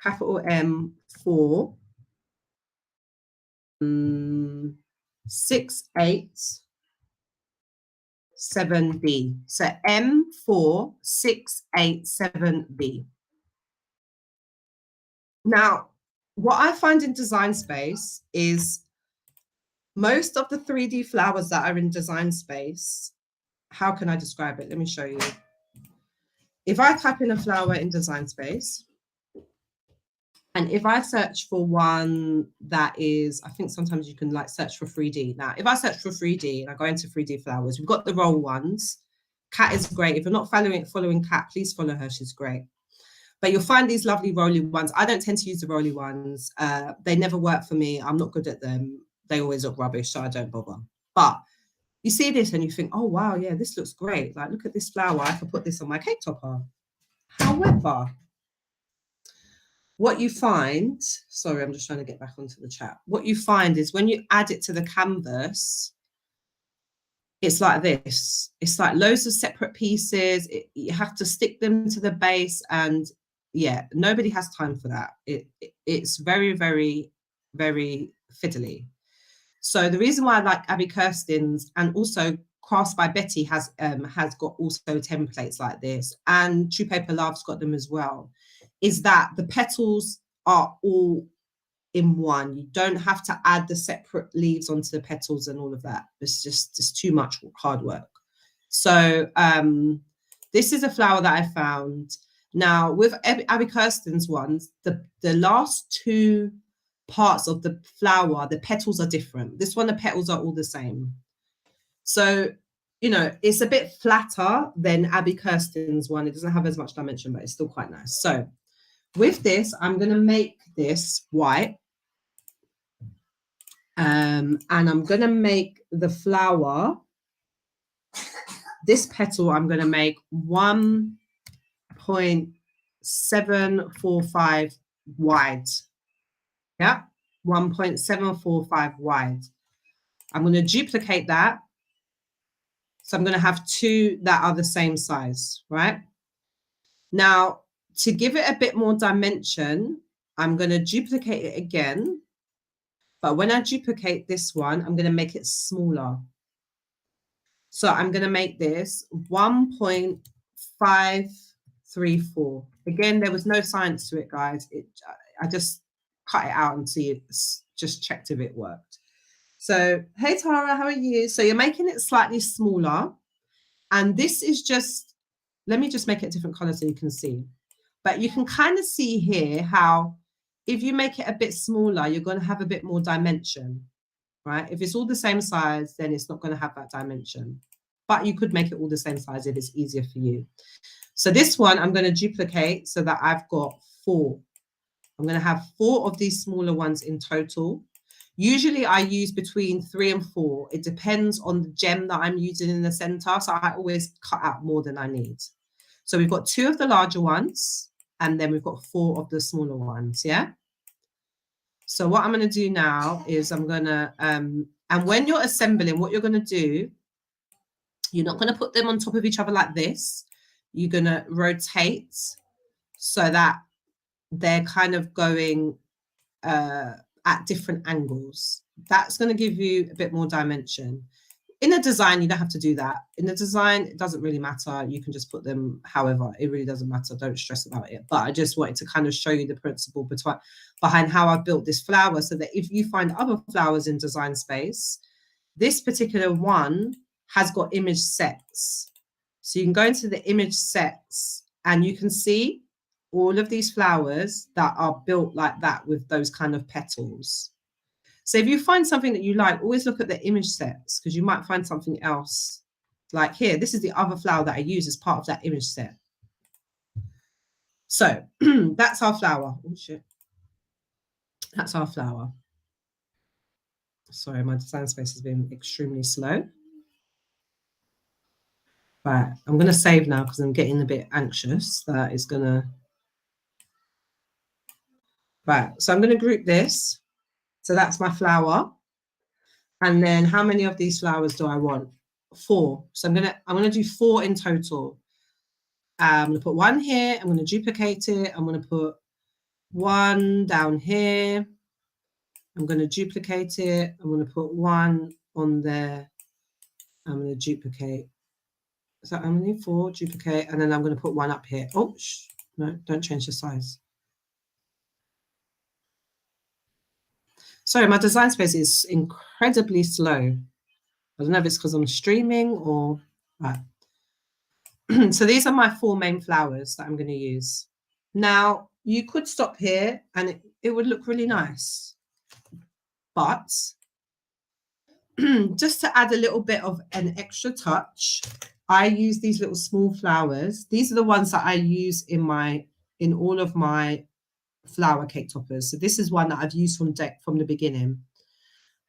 capital M4 687B. So M4687B. Now, what I find in Design Space is most of the 3D flowers that are in Design Space, how can I describe it? Let me show you. If I type in a flower in Design Space, and if I search for one that is, I think sometimes you can like search for 3D. Now, if I search for 3D and I go into 3D flowers, we've got the roll ones. Kat is great. If you're not following Kat, please follow her. She's great. But you'll find these lovely rolly ones. I don't tend to use the rolly ones. They never work for me. I'm not good at them. They always look rubbish, so I don't bother. But you see this and you think, oh, wow, yeah, this looks great. Like, look at this flower. I could put this on my cake topper. However, what you find, sorry, I'm just trying to get back onto the chat. What you find is when you add it to the canvas, it's like this. It's like loads of separate pieces. You have to stick them to the base, and yeah, nobody has time for that. It's very, very, very fiddly. So the reason why I like Abby Kirsten's, and also Crafts by Betty has got also templates like this, and True Paper Love's got them as well, is that the petals are all in one. You don't have to add the separate leaves onto the petals and all of that. It's just too much hard work. So this is a flower that I found. Now with Abby Kirsten's ones, the last two parts of the flower, the petals are different. This one, the petals are all the same. So, you know, it's a bit flatter than Abby Kirsten's one. It doesn't have as much dimension, but it's still quite nice. So with this, I'm going to make this white. And I'm going to make the flower, this petal, I'm going to make 1.6 1.745 wide. Yeah, 1.745 wide. I'm going to duplicate that. So I'm going to have two that are the same size, right? Now, to give it a bit more dimension, I'm going to duplicate it again. But when I duplicate this one, I'm going to make it smaller. So I'm going to make this 1.534. Again, there was no science to it, guys. I just cut it out and see it's just checked if it worked. So, hey, Tara, how are you? So you're making it slightly smaller. And this is just, let me just make it a different color so you can see. But you can kind of see here how if you make it a bit smaller, you're going to have a bit more dimension, right? If it's all the same size, then it's not going to have that dimension. But you could make it all the same size if it's easier for you. So this one, I'm going to duplicate so that I've got 4. I'm going to have 4 of these smaller ones in total. Usually I use between 3 and 4. It depends on the gem that I'm using in the center. So I always cut out more than I need. So we've got 2 of the larger ones, and then we've got 4 of the smaller ones, yeah? So what I'm going to do now is I'm going to, and when you're assembling, what you're going to do, you're not going to put them on top of each other like this. You're going to rotate so that they're kind of going at different angles. That's going to give you a bit more dimension. In a design, you don't have to do that. In a design, it doesn't really matter. You can just put them however. It really doesn't matter. Don't stress about it. But I just wanted to kind of show you the principle behind how I've built this flower so that if you find other flowers in Design Space, this particular one has got image sets. So you can go into the image sets and you can see all of these flowers that are built like that with those kind of petals. So if you find something that you like, always look at the image sets because you might find something else. Like here, this is the other flower that I use as part of that image set. So that's our flower. Oh, shit. That's our flower. Sorry, my Design Space has been extremely slow. Right, I'm going to save now because I'm getting a bit anxious that it's going to... Right, so I'm going to group this. So that's my flower. And then how many of these flowers do I want? 4. So I'm gonna do 4 in total. I'm gonna put 1 here. I'm gonna duplicate it. I'm gonna put 1 down here. I'm gonna duplicate it. I'm gonna put 1 on there. I'm gonna duplicate. So I'm gonna need 4, duplicate, and then I'm gonna put 1 up here. Oh, no, don't change the size. Sorry, my Design Space is incredibly slow. I don't know if it's because I'm streaming or... Right. So these are my 4 main flowers that I'm going to use. Now, you could stop here and it would look really nice. But just to add a little bit of an extra touch, I use these little small flowers. These are the ones that I use in all of my flower cake toppers. So this is one that I've used from the beginning.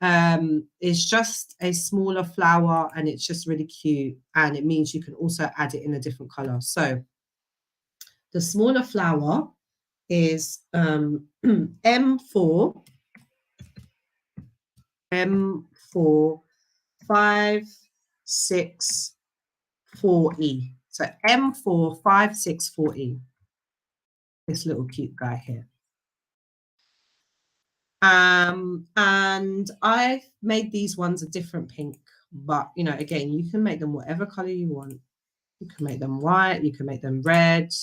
It's just a smaller flower and it's just really cute, and it means you can also add it in a different color. So the smaller flower is M4 564E. So M4 564E. This little cute guy here. And I've made these ones a different pink, but you know, again, you can make them whatever color you want. You can make them white, you can make them red.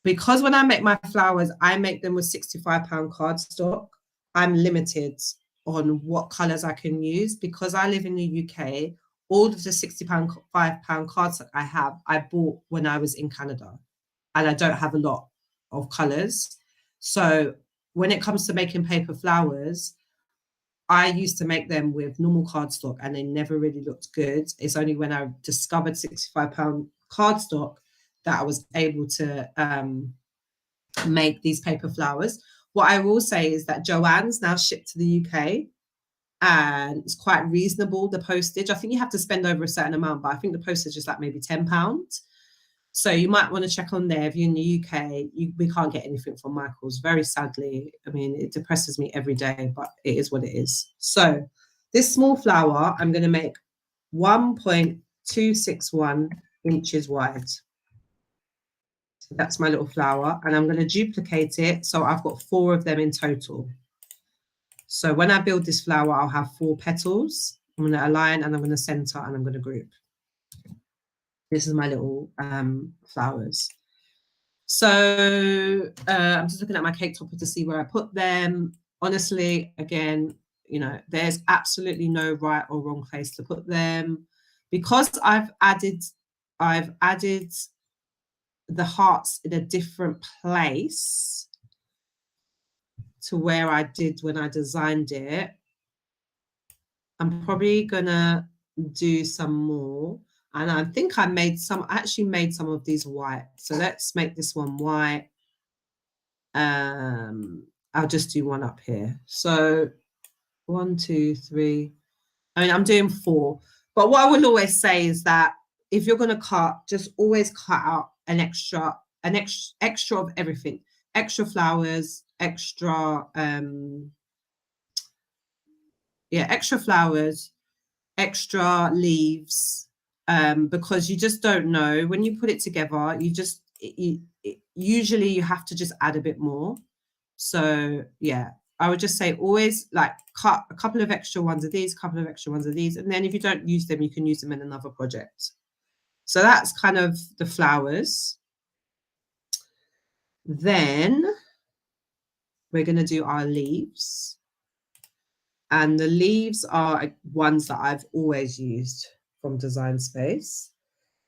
Because when I make my flowers, I make them with 65-pound cardstock. I'm limited on what colors I can use because I live in the UK. All of the 65-pound cardstock I have, I bought when I was in Canada, and I don't have a lot of colors. So when it comes to making paper flowers, I used to make them with normal cardstock and they never really looked good. It's only when I discovered 65-pound cardstock that I was able to make these paper flowers. What I will say is that Joann's now shipped to the UK and it's quite reasonable, the postage. I think you have to spend over a certain amount, but I think the postage is like maybe £10. So you might want to check on there. If you're in the UK, we can't get anything from Michael's, very sadly. I mean, it depresses me every day, but it is what it is. So this small flower, I'm going to make 1.261 inches wide. So that's my little flower, and I'm going to duplicate it. So I've got 4 of them in total. So when I build this flower, I'll have 4 petals. I'm going to align, and I'm going to center, and I'm going to group. This is my little flowers. So I'm just looking at my cake topper to see where I put them. Honestly, again, you know, there's absolutely no right or wrong place to put them. Because I've added the hearts in a different place to where I did when I designed it, I'm probably gonna do some more. And I think I actually made some of these white. So let's make this one white. I'll just do one up here. So 1, 2, 3. I mean, I'm doing 4. But what I will always say is that if you're going to cut, just always cut out an extra of everything. Extra flowers, extra flowers, extra leaves, because you just don't know when you put it together. Usually you have to just add a bit more. So yeah, I would just say always like cut a couple of extra ones of these, couple of extra ones of these, and then if you don't use them, you can use them in another project. So that's kind of the flowers. Then we're going to do our leaves. And the leaves are ones that I've always used from Design Space.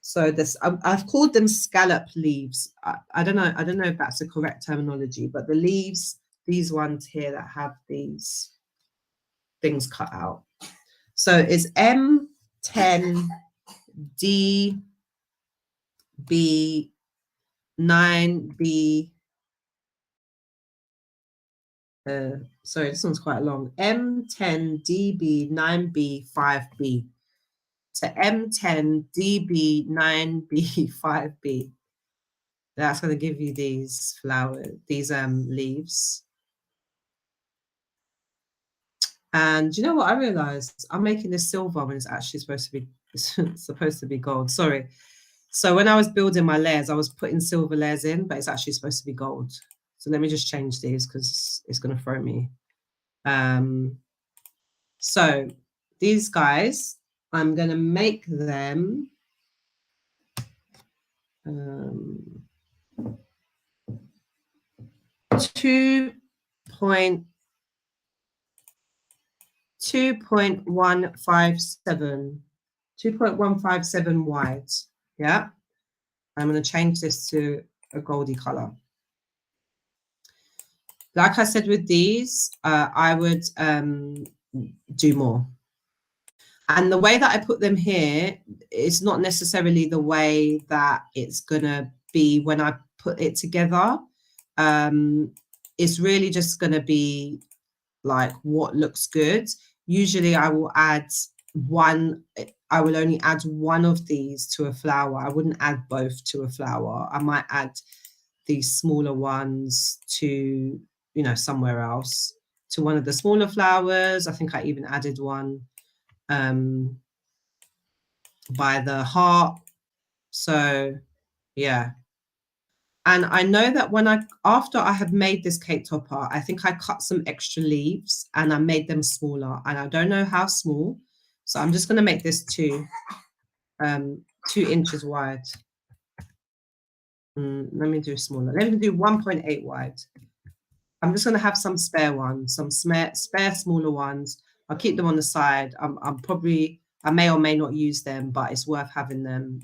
So this, I've called them scalloped leaves. I don't know if that's the correct terminology, but the leaves, these ones here that have these things cut out. So it's M10 DB 9B. Sorry, this one's quite long. M10 DB 9B 5B. So M10 DB 9B 5B. That's going to give you these leaves. And you know what I realized? I'm making this silver when it's actually supposed to be gold. Sorry. So when I was building my layers, I was putting silver layers in, but it's actually supposed to be gold. So let me just change these because it's going to throw me. So these guys, I'm going to make them 2.157 wide. Yeah. I'm going to change this to a goldy color. Like I said with these, I would do more. And the way that I put them here is not necessarily the way that it's going to be when I put it together. It's really just going to be like what looks good. Usually I will only add one of these to a flower. I wouldn't add both to a flower. I might add these smaller ones to, you know, somewhere else, to one of the smaller flowers. I think I even added one by the heart. So yeah. And I know that after I had made this cake topper, I think I cut some extra leaves and I made them smaller, and I don't know how small. So I'm just going to make this 2 inches wide. Let me do smaller. Let me do 1.8 wide. I'm just going to have some spare ones, some spare smaller ones. I'll keep them on the side. I may or may not use them, but it's worth having them.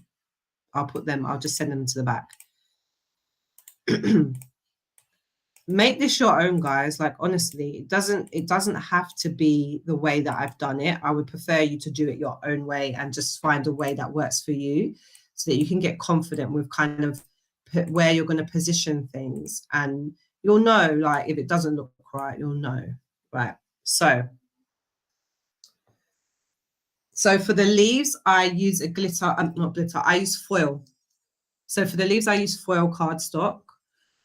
I'll just send them to the back. Make this your own, guys. Like, honestly, it doesn't have to be the way that I've done it. I would prefer you to do it your own way and just find a way that works for you, so that you can get confident with kind of where you're going to position things, and you'll know, like, if it doesn't look right, you'll know. Right. So for the leaves, I use I use foil. So for the leaves, I use foil cardstock.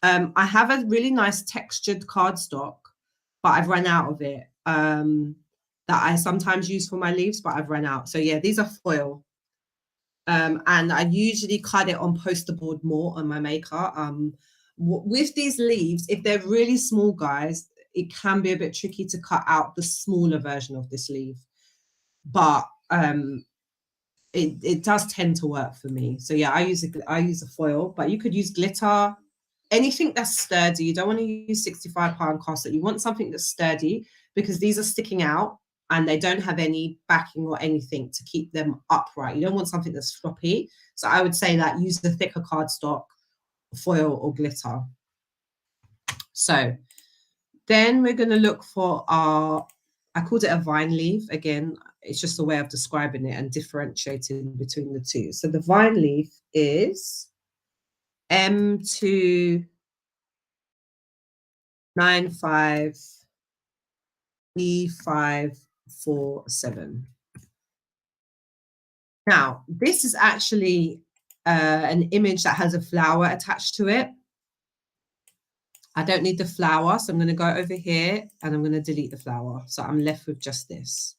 I have a really nice textured cardstock, but I've run out of it. That I sometimes use for my leaves, but I've run out. So yeah, these are foil. And I usually cut it on poster board more on my maker. With these leaves, if they're really small, guys, it can be a bit tricky to cut out the smaller version of this leaf. But it does tend to work for me. So yeah, I use a foil, but you could use glitter, anything that's sturdy. You don't want to use 65-pound cardstock. You want something that's sturdy because these are sticking out and they don't have any backing or anything to keep them upright. You don't want something that's floppy. So I would say that use the thicker cardstock, foil or glitter. So then we're going to look for our, I called it a vine leaf. Again, it's just a way of describing it and differentiating between the two. So the vine leaf is M295E547. Now, this is actually an image that has a flower attached to it. I don't need the flower, so I'm going to go over here and I'm going to delete the flower. So I'm left with just this.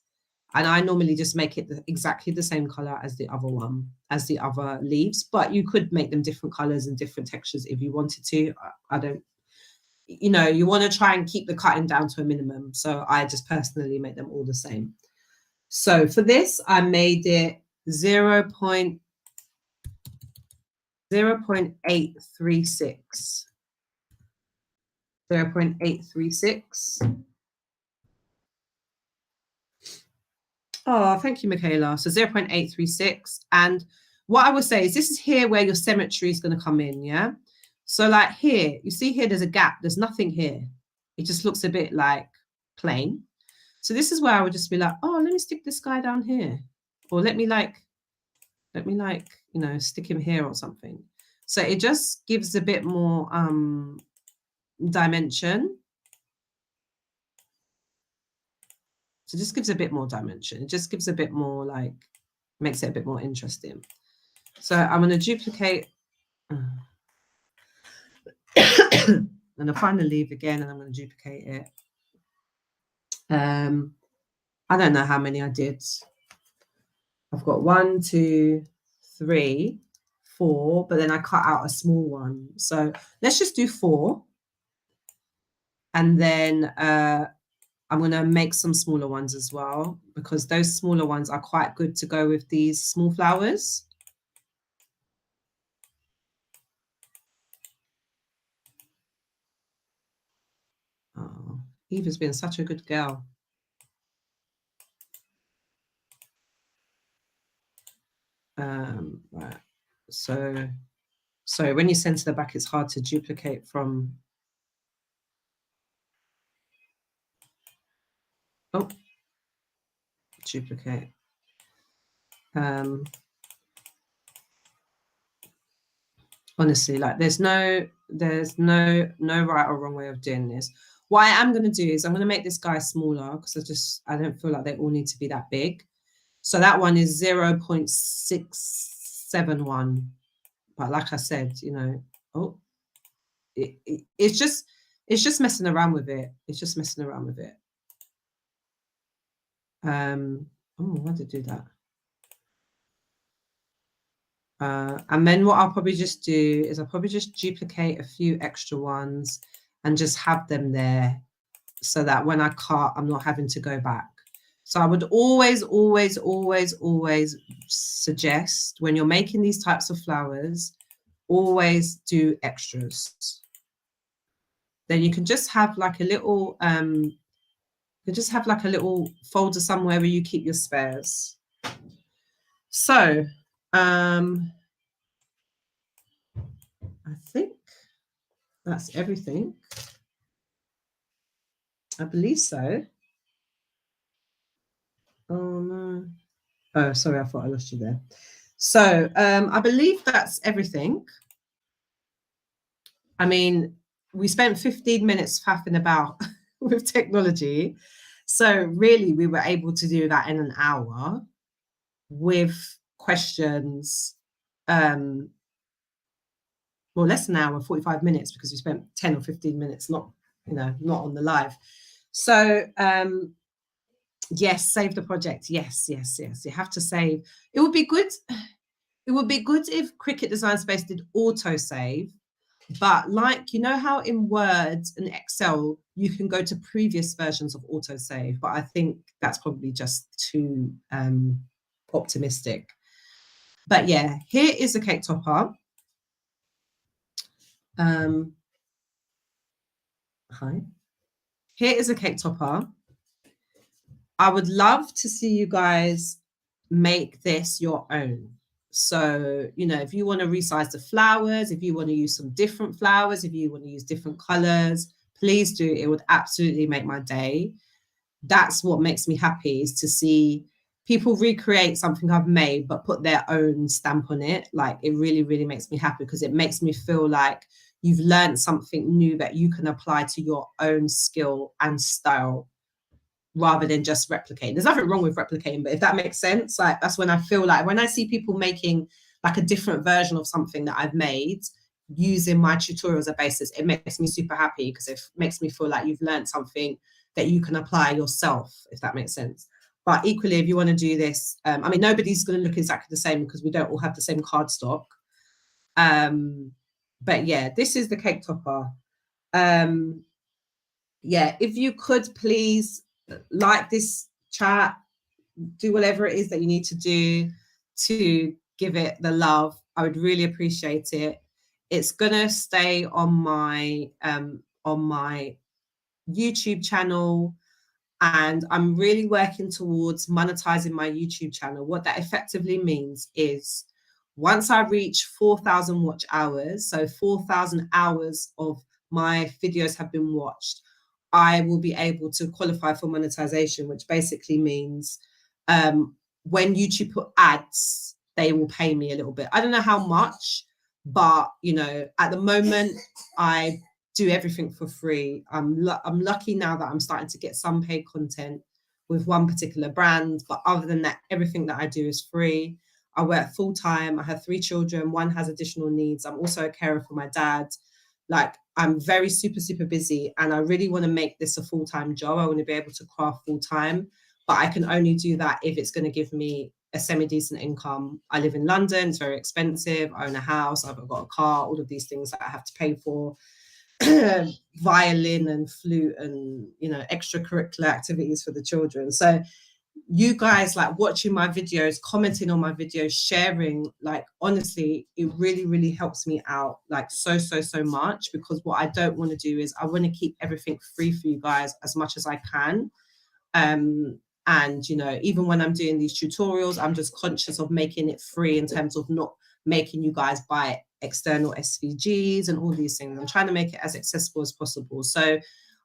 And I normally just make it exactly the same color as the other one, as the other leaves, but you could make them different colors and different textures if you wanted to. I don't, you know, you want to try and keep the cutting down to a minimum. So I just personally make them all the same. So for this, I made it 0.836. 0.836. Oh, thank you, Michaela. So 0.836. And what I would say is this is here where your symmetry is going to come in, yeah? So like here, you see here, there's a gap. There's nothing here. It just looks a bit like plain. So this is where I would just be like, oh, let me stick this guy down here. Or let me like, you know, stick him here or something. So it just gives a bit more dimension. So it just gives a bit more dimension. It just gives a bit more like, makes it a bit more interesting. So I'm going to duplicate. And I'll find the leaf again and I'm going to duplicate it. I don't know how many I did. I've got 1, 2, 3, 4, but then I cut out a small one. So let's just do 4. And then I'm going to make some smaller ones as well, because those smaller ones are quite good to go with these small flowers. Oh, Eva's been such a good girl. Right. So when you send to the back, it's hard to duplicate from. Oh, duplicate. Honestly, like there's no right or wrong way of doing this. What I am going to do is I'm going to make this guy smaller because I don't feel like they all need to be that big. So that one is 0.671. But like I said, you know, oh, it's just messing around with it. It's just messing around with it. Oh, why did it do that? And then what I'll probably just do is I'll probably just duplicate a few extra ones and just have them there so that when I cut, I'm not having to go back. So I would always suggest when you're making these types of flowers, always do extras. Then you can just have like a little, folder somewhere where you keep your spares. So, I think that's everything. I believe so. Oh no. Oh, sorry, I thought I lost you there. So I believe that's everything. I mean, we spent 15 minutes faffing about with technology. So really, we were able to do that in an hour with questions. well, less than an hour, 45 minutes, because we spent 10 or 15 minutes not on the live. So yes, save the project. Yes. You have to save. It would be good if Cricut Design Space did auto save, but like, you know how in Word and Excel you can go to previous versions of auto save, but I think that's probably just too optimistic. But yeah, here is the cake topper. Hi. Here is a cake topper. I would love to see you guys make this your own. So, you know, if you want to resize the flowers, if you want to use some different flowers, if you want to use different colors, please do. It would absolutely make my day. That's what makes me happy, is to see people recreate something I've made, but put their own stamp on it. Like, it really, really makes me happy, because it makes me feel like you've learned something new that you can apply to your own skill and style, rather than just replicating. There's nothing wrong with replicating, but if that makes sense, like, that's when I feel like when I see people making like a different version of something that I've made using my tutorial as a basis, it makes me super happy, because it makes me feel like you've learned something that you can apply yourself, if that makes sense. But equally, if you want to do this, I mean, nobody's going to look exactly the same, because we don't all have the same cardstock. But yeah, this is the cake topper. Yeah, if you could please like this chat, do whatever it is that you need to do to give it the love. I would really appreciate it. It's gonna stay on my YouTube channel, and I'm really working towards monetizing my YouTube channel. What that effectively means is, once I reach 4,000 watch hours, so 4,000 hours of my videos have been watched, I will be able to qualify for monetization, which basically means when YouTube put ads, they will pay me a little bit. I don't know how much, but you know, at the moment, I do everything for free. I'm lucky now that I'm starting to get some paid content with one particular brand, but other than that, everything that I do is free. I work full time. I have 3 children. One has additional needs. I'm also a carer for my dad. Like, I'm very super busy, and I really want to make this a full-time job. I want to be able to craft full-time, but I can only do that if it's going to give me a semi-decent income. I live in London. It's very expensive. I own a house. I've got a car, all of these things that I have to pay for. Violin and flute and, you know, extracurricular activities for the children. So you guys, like, watching my videos, commenting on my videos, sharing, like, honestly, it really helps me out, like, so much, because what I don't want to do is I want to keep everything free for you guys as much as I can. And you know, even when I'm doing these tutorials, I'm just conscious of making it free, in terms of not making you guys buy external SVGs and all these things. I'm trying to make it as accessible as possible. So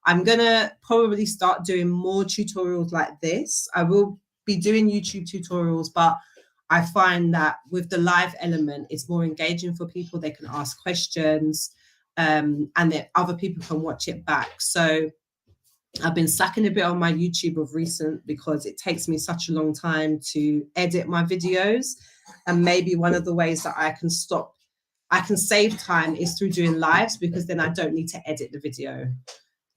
I'm gonna probably start doing more tutorials like this. I will be doing YouTube tutorials, but I find that with the live element, it's more engaging for people. They can ask questions, and that other people can watch it back. So I've been slacking a bit on my YouTube of recent, because it takes me such a long time to edit my videos. And maybe one of the ways that I can save time is through doing lives, because then I don't need to edit the video.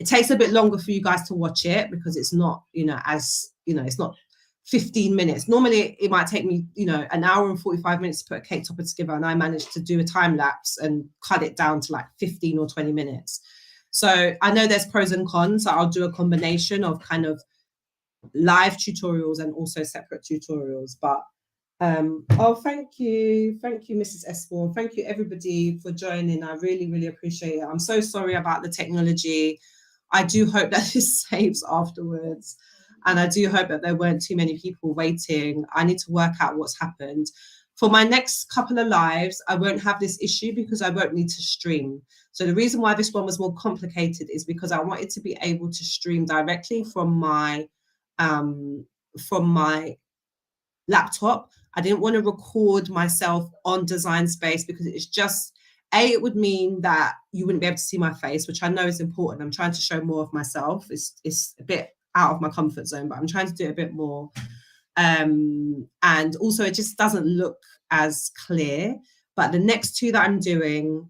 It takes a bit longer for you guys to watch it, because it's not, you know, it's not 15 minutes. Normally it might take me, you know, an hour and 45 minutes to put a cake topper together, and I managed to do a time lapse and cut it down to like 15 or 20 minutes. So I know there's pros and cons. So I'll do a combination of kind of live tutorials and also separate tutorials. But oh, thank you, Mrs. Esborn. Thank you, everybody, for joining. I really appreciate it. I'm so sorry about the technology. I do hope that this saves afterwards, and I do hope that there weren't too many people waiting. I need to work out what's happened. For my next couple of lives, I won't have this issue, because I won't need to stream. So the reason why this one was more complicated is because I wanted to be able to stream directly from my laptop. I didn't want to record myself on Design Space, because it's just, it would mean that you wouldn't be able to see my face, which I know is important. I'm trying to show more of myself. It's a bit out of my comfort zone, but I'm trying to do it a bit more. And also, it just doesn't look as clear. But the next two that I'm doing,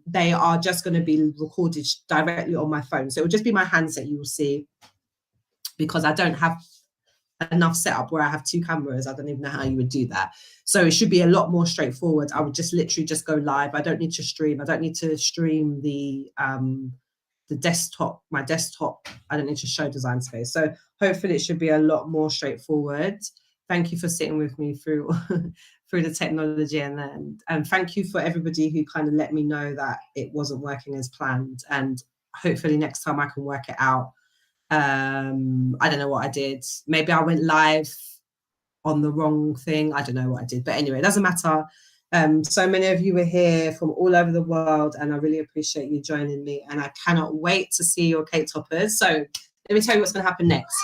they are just going to be recorded directly on my phone. So it will just be my hands that you will see, because I don't have enough setup where I have two cameras. I don't even know how you would do that. So it should be a lot more straightforward. I would just literally just go live. I don't need to stream. I don't need to stream the desktop, my desktop. I don't need to show Design Space. So hopefully it should be a lot more straightforward. Thank you for sitting with me through through the technology, and thank you for everybody who kind of let me know that it wasn't working as planned. And hopefully next time I can work it out. I don't know what I did. Maybe I went live on the wrong thing. I don't know what I did, but anyway, it doesn't matter. So many of you were here from all over the world, and I really appreciate you joining me, and I cannot wait to see your cake toppers. So let me tell you what's going to happen next.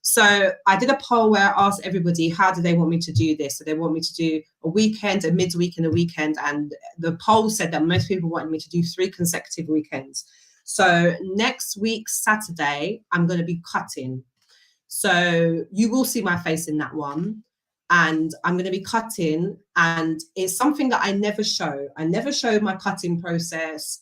So I did a poll where I asked everybody, how do they want me to do this? So they want me to do a weekend, a midweek, and a weekend. And the poll said that most people wanted me to do 3 consecutive weekends. So next week, Saturday, I'm going to be cutting. So you will see my face in that one. And I'm going to be cutting, and it's something that I never show. I never show my cutting process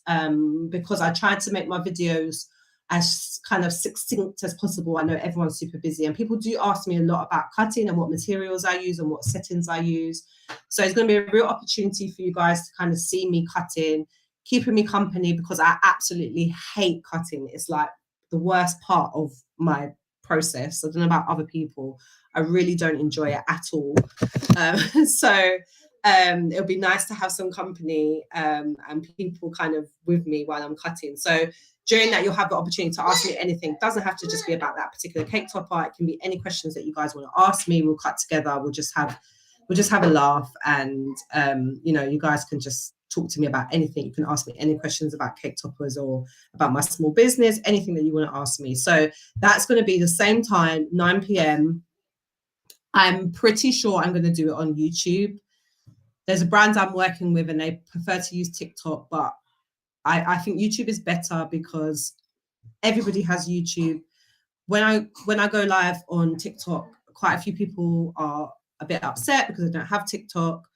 because I try to make my videos as kind of succinct as possible. I know everyone's super busy, and people do ask me a lot about cutting and what materials I use and what settings I use. So it's going to be a real opportunity for you guys to kind of see me cutting, keeping me company, because I absolutely hate cutting. It's like the worst part of my process. I don't know about other people. I really don't enjoy it at all. So it'll be nice to have some company and people kind of with me while I'm cutting. So during that, you'll have the opportunity to ask me anything. It doesn't have to just be about that particular cake topper. It can be any questions that you guys want to ask me. We'll cut together. We'll just have a laugh, and you know, you guys can just talk to me about anything. You can ask me any questions about cake toppers or about my small business, anything that you want to ask me. So that's going to be the same time, 9 p.m. I'm pretty sure I'm going to do it on YouTube. There's a brand I'm working with, and they prefer to use TikTok, but I think YouTube is better because everybody has YouTube. When I go live on TikTok, quite a few people are a bit upset because they don't have TikTok.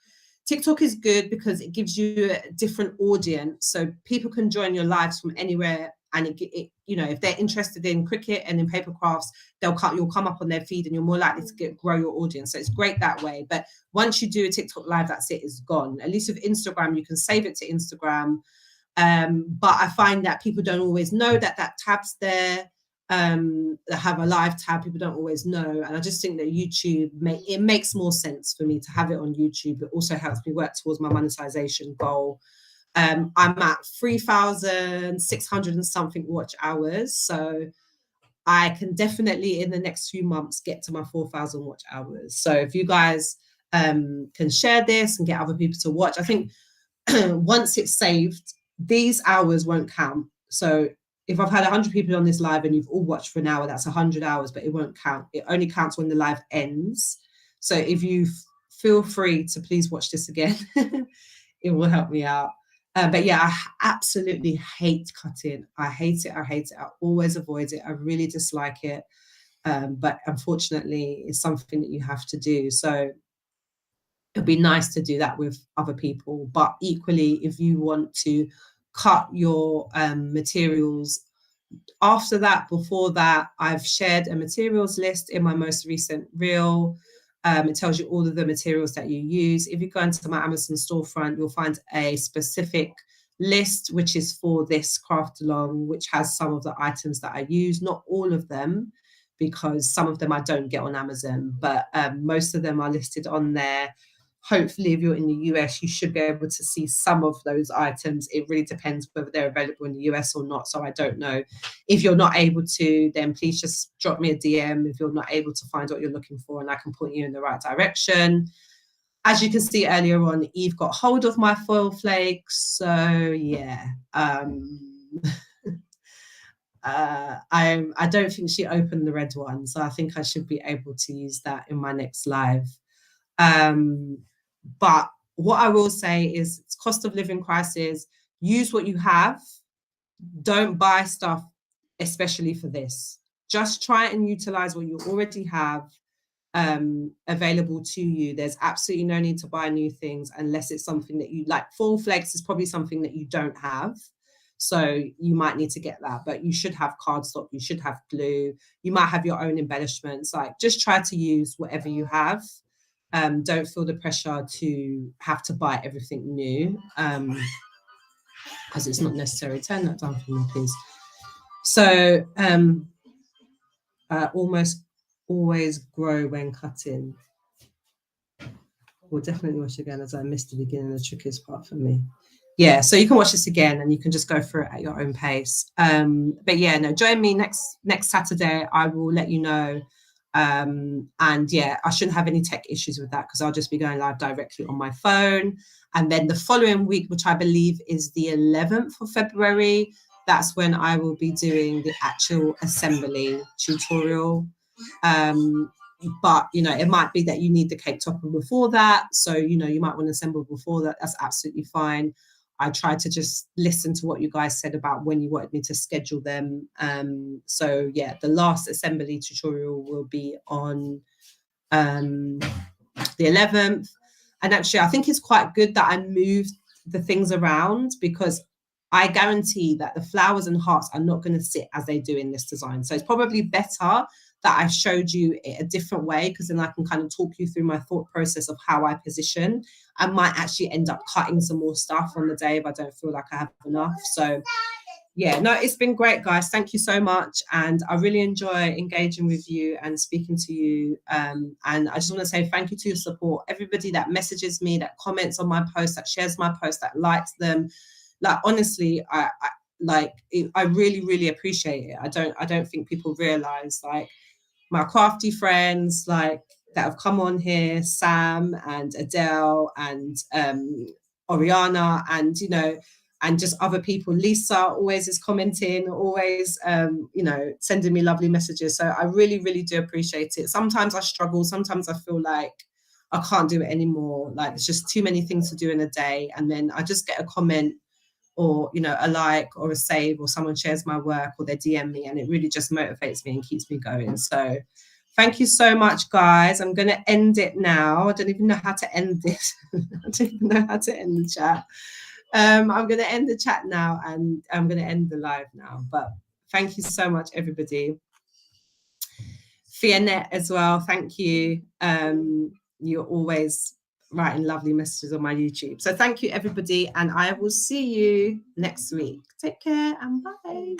TikTok is good because it gives you a different audience, so people can join your lives from anywhere, and it you know, if they're interested in Cricut and in paper crafts, you'll come up on their feed, and you're more likely to grow your audience. So it's great that way. But once you do a TikTok live, that's it, it's gone. At least with Instagram, you can save it to Instagram. But I find that people don't always know that tab's there. That have a live tab, people don't always know, and I just think that YouTube it makes more sense for me to have it on YouTube. It also helps me work towards my monetization goal. I'm at 3,600 and something watch hours, so I can definitely in the next few months get to my 4,000 watch hours. So if you guys can share this and get other people to watch, I think once it's saved, these hours won't count. So if I've had 100 people on this live and you've all watched for an hour, that's 100 hours, but it won't count. It only counts when the live ends. So if you feel free to please watch this again, it will help me out. But yeah, I absolutely hate cutting. I hate it. I always avoid it. I really dislike it. But unfortunately, it's something that you have to do. So it'd be nice to do that with other people. But equally, if you want to cut your materials after that, before that, I've shared a materials list in my most recent reel. It tells you all of the materials that you use. If you go into my Amazon storefront, you'll find a specific list, which is for this craft along, which has some of the items that I use, not all of them, because some of them I don't get on Amazon, but most of them are listed on there. Hopefully, if you're in the US, you should be able to see some of those items. It really depends whether they're available in the US or not. So I don't know. If you're not able to, then please just drop me a DM if you're not able to find what you're looking for, and I can point you in the right direction. As you can see earlier on, Eve got hold of my foil flakes. So yeah, I don't think she opened the red one. So I think I should be able to use that in my next live. But what I will say is it's cost of living crisis. Use what you have. Don't buy stuff, especially for this. Just try and utilize what you already have. available to you. There's absolutely no need to buy new things unless it's something that you like. Fall flakes is probably something that you don't have, so you might need to get that, but you should have cardstock, you should have glue, you might have your own embellishments. Like, just try to use whatever you have. Don't feel the pressure to have to buy everything new, because it's not necessary. Turn that down for me, please. So almost always grow when cutting. We'll definitely watch again, as I missed the beginning, the trickiest part for me. Yeah, so you can watch this again and you can just go through it at your own pace. But yeah, no, join me next Saturday. I will let you know. And yeah, I shouldn't have any tech issues with that because I'll just be going live directly on my phone. And then the following week, which I believe is the 11th of February, that's when I will be doing the actual assembly tutorial. But you know, it might be that you need the cake topper before that, so you know, you might want to assemble before that. That's absolutely fine. I tried to just listen to what you guys said about when you wanted me to schedule them. So yeah, the last assembly tutorial will be on the 11th. And actually, I think it's quite good that I moved the things around, because I guarantee that the flowers and hearts are not going to sit as they do in this design. So it's probably better that I showed you it a different way, because then I can kind of talk you through my thought process of how I position. I might actually end up cutting some more stuff on the day if I don't feel like I have enough. So yeah, no, it's been great, guys. Thank you so much. And I really enjoy engaging with you and speaking to you. And I just want to say thank you to your support. Everybody that messages me, that comments on my posts, that shares my posts, that likes them. Like, honestly, I really, really appreciate it. I don't think people realize, like, my crafty friends, like, that have come on here, Sam and Adele and Oriana, and you know, and just other people. Lisa always is commenting, always you know, sending me lovely messages. So I really, really do appreciate it. Sometimes I struggle, sometimes I feel like I can't do it anymore. Like, there's just too many things to do in a day, and then I just get a comment, or you know, a like or a save, or someone shares my work, or they DM me, and it really just motivates me and keeps me going. So thank you so much, guys. I'm going to end it now. I don't even know how to end this. I don't even know how to end the chat. I'm going to end the chat now, and I'm going to end the live now. But thank you so much, everybody. Fionnette as well, thank you. You're always writing lovely messages on my YouTube. So thank you, everybody, and I will see you next week. Take care and bye.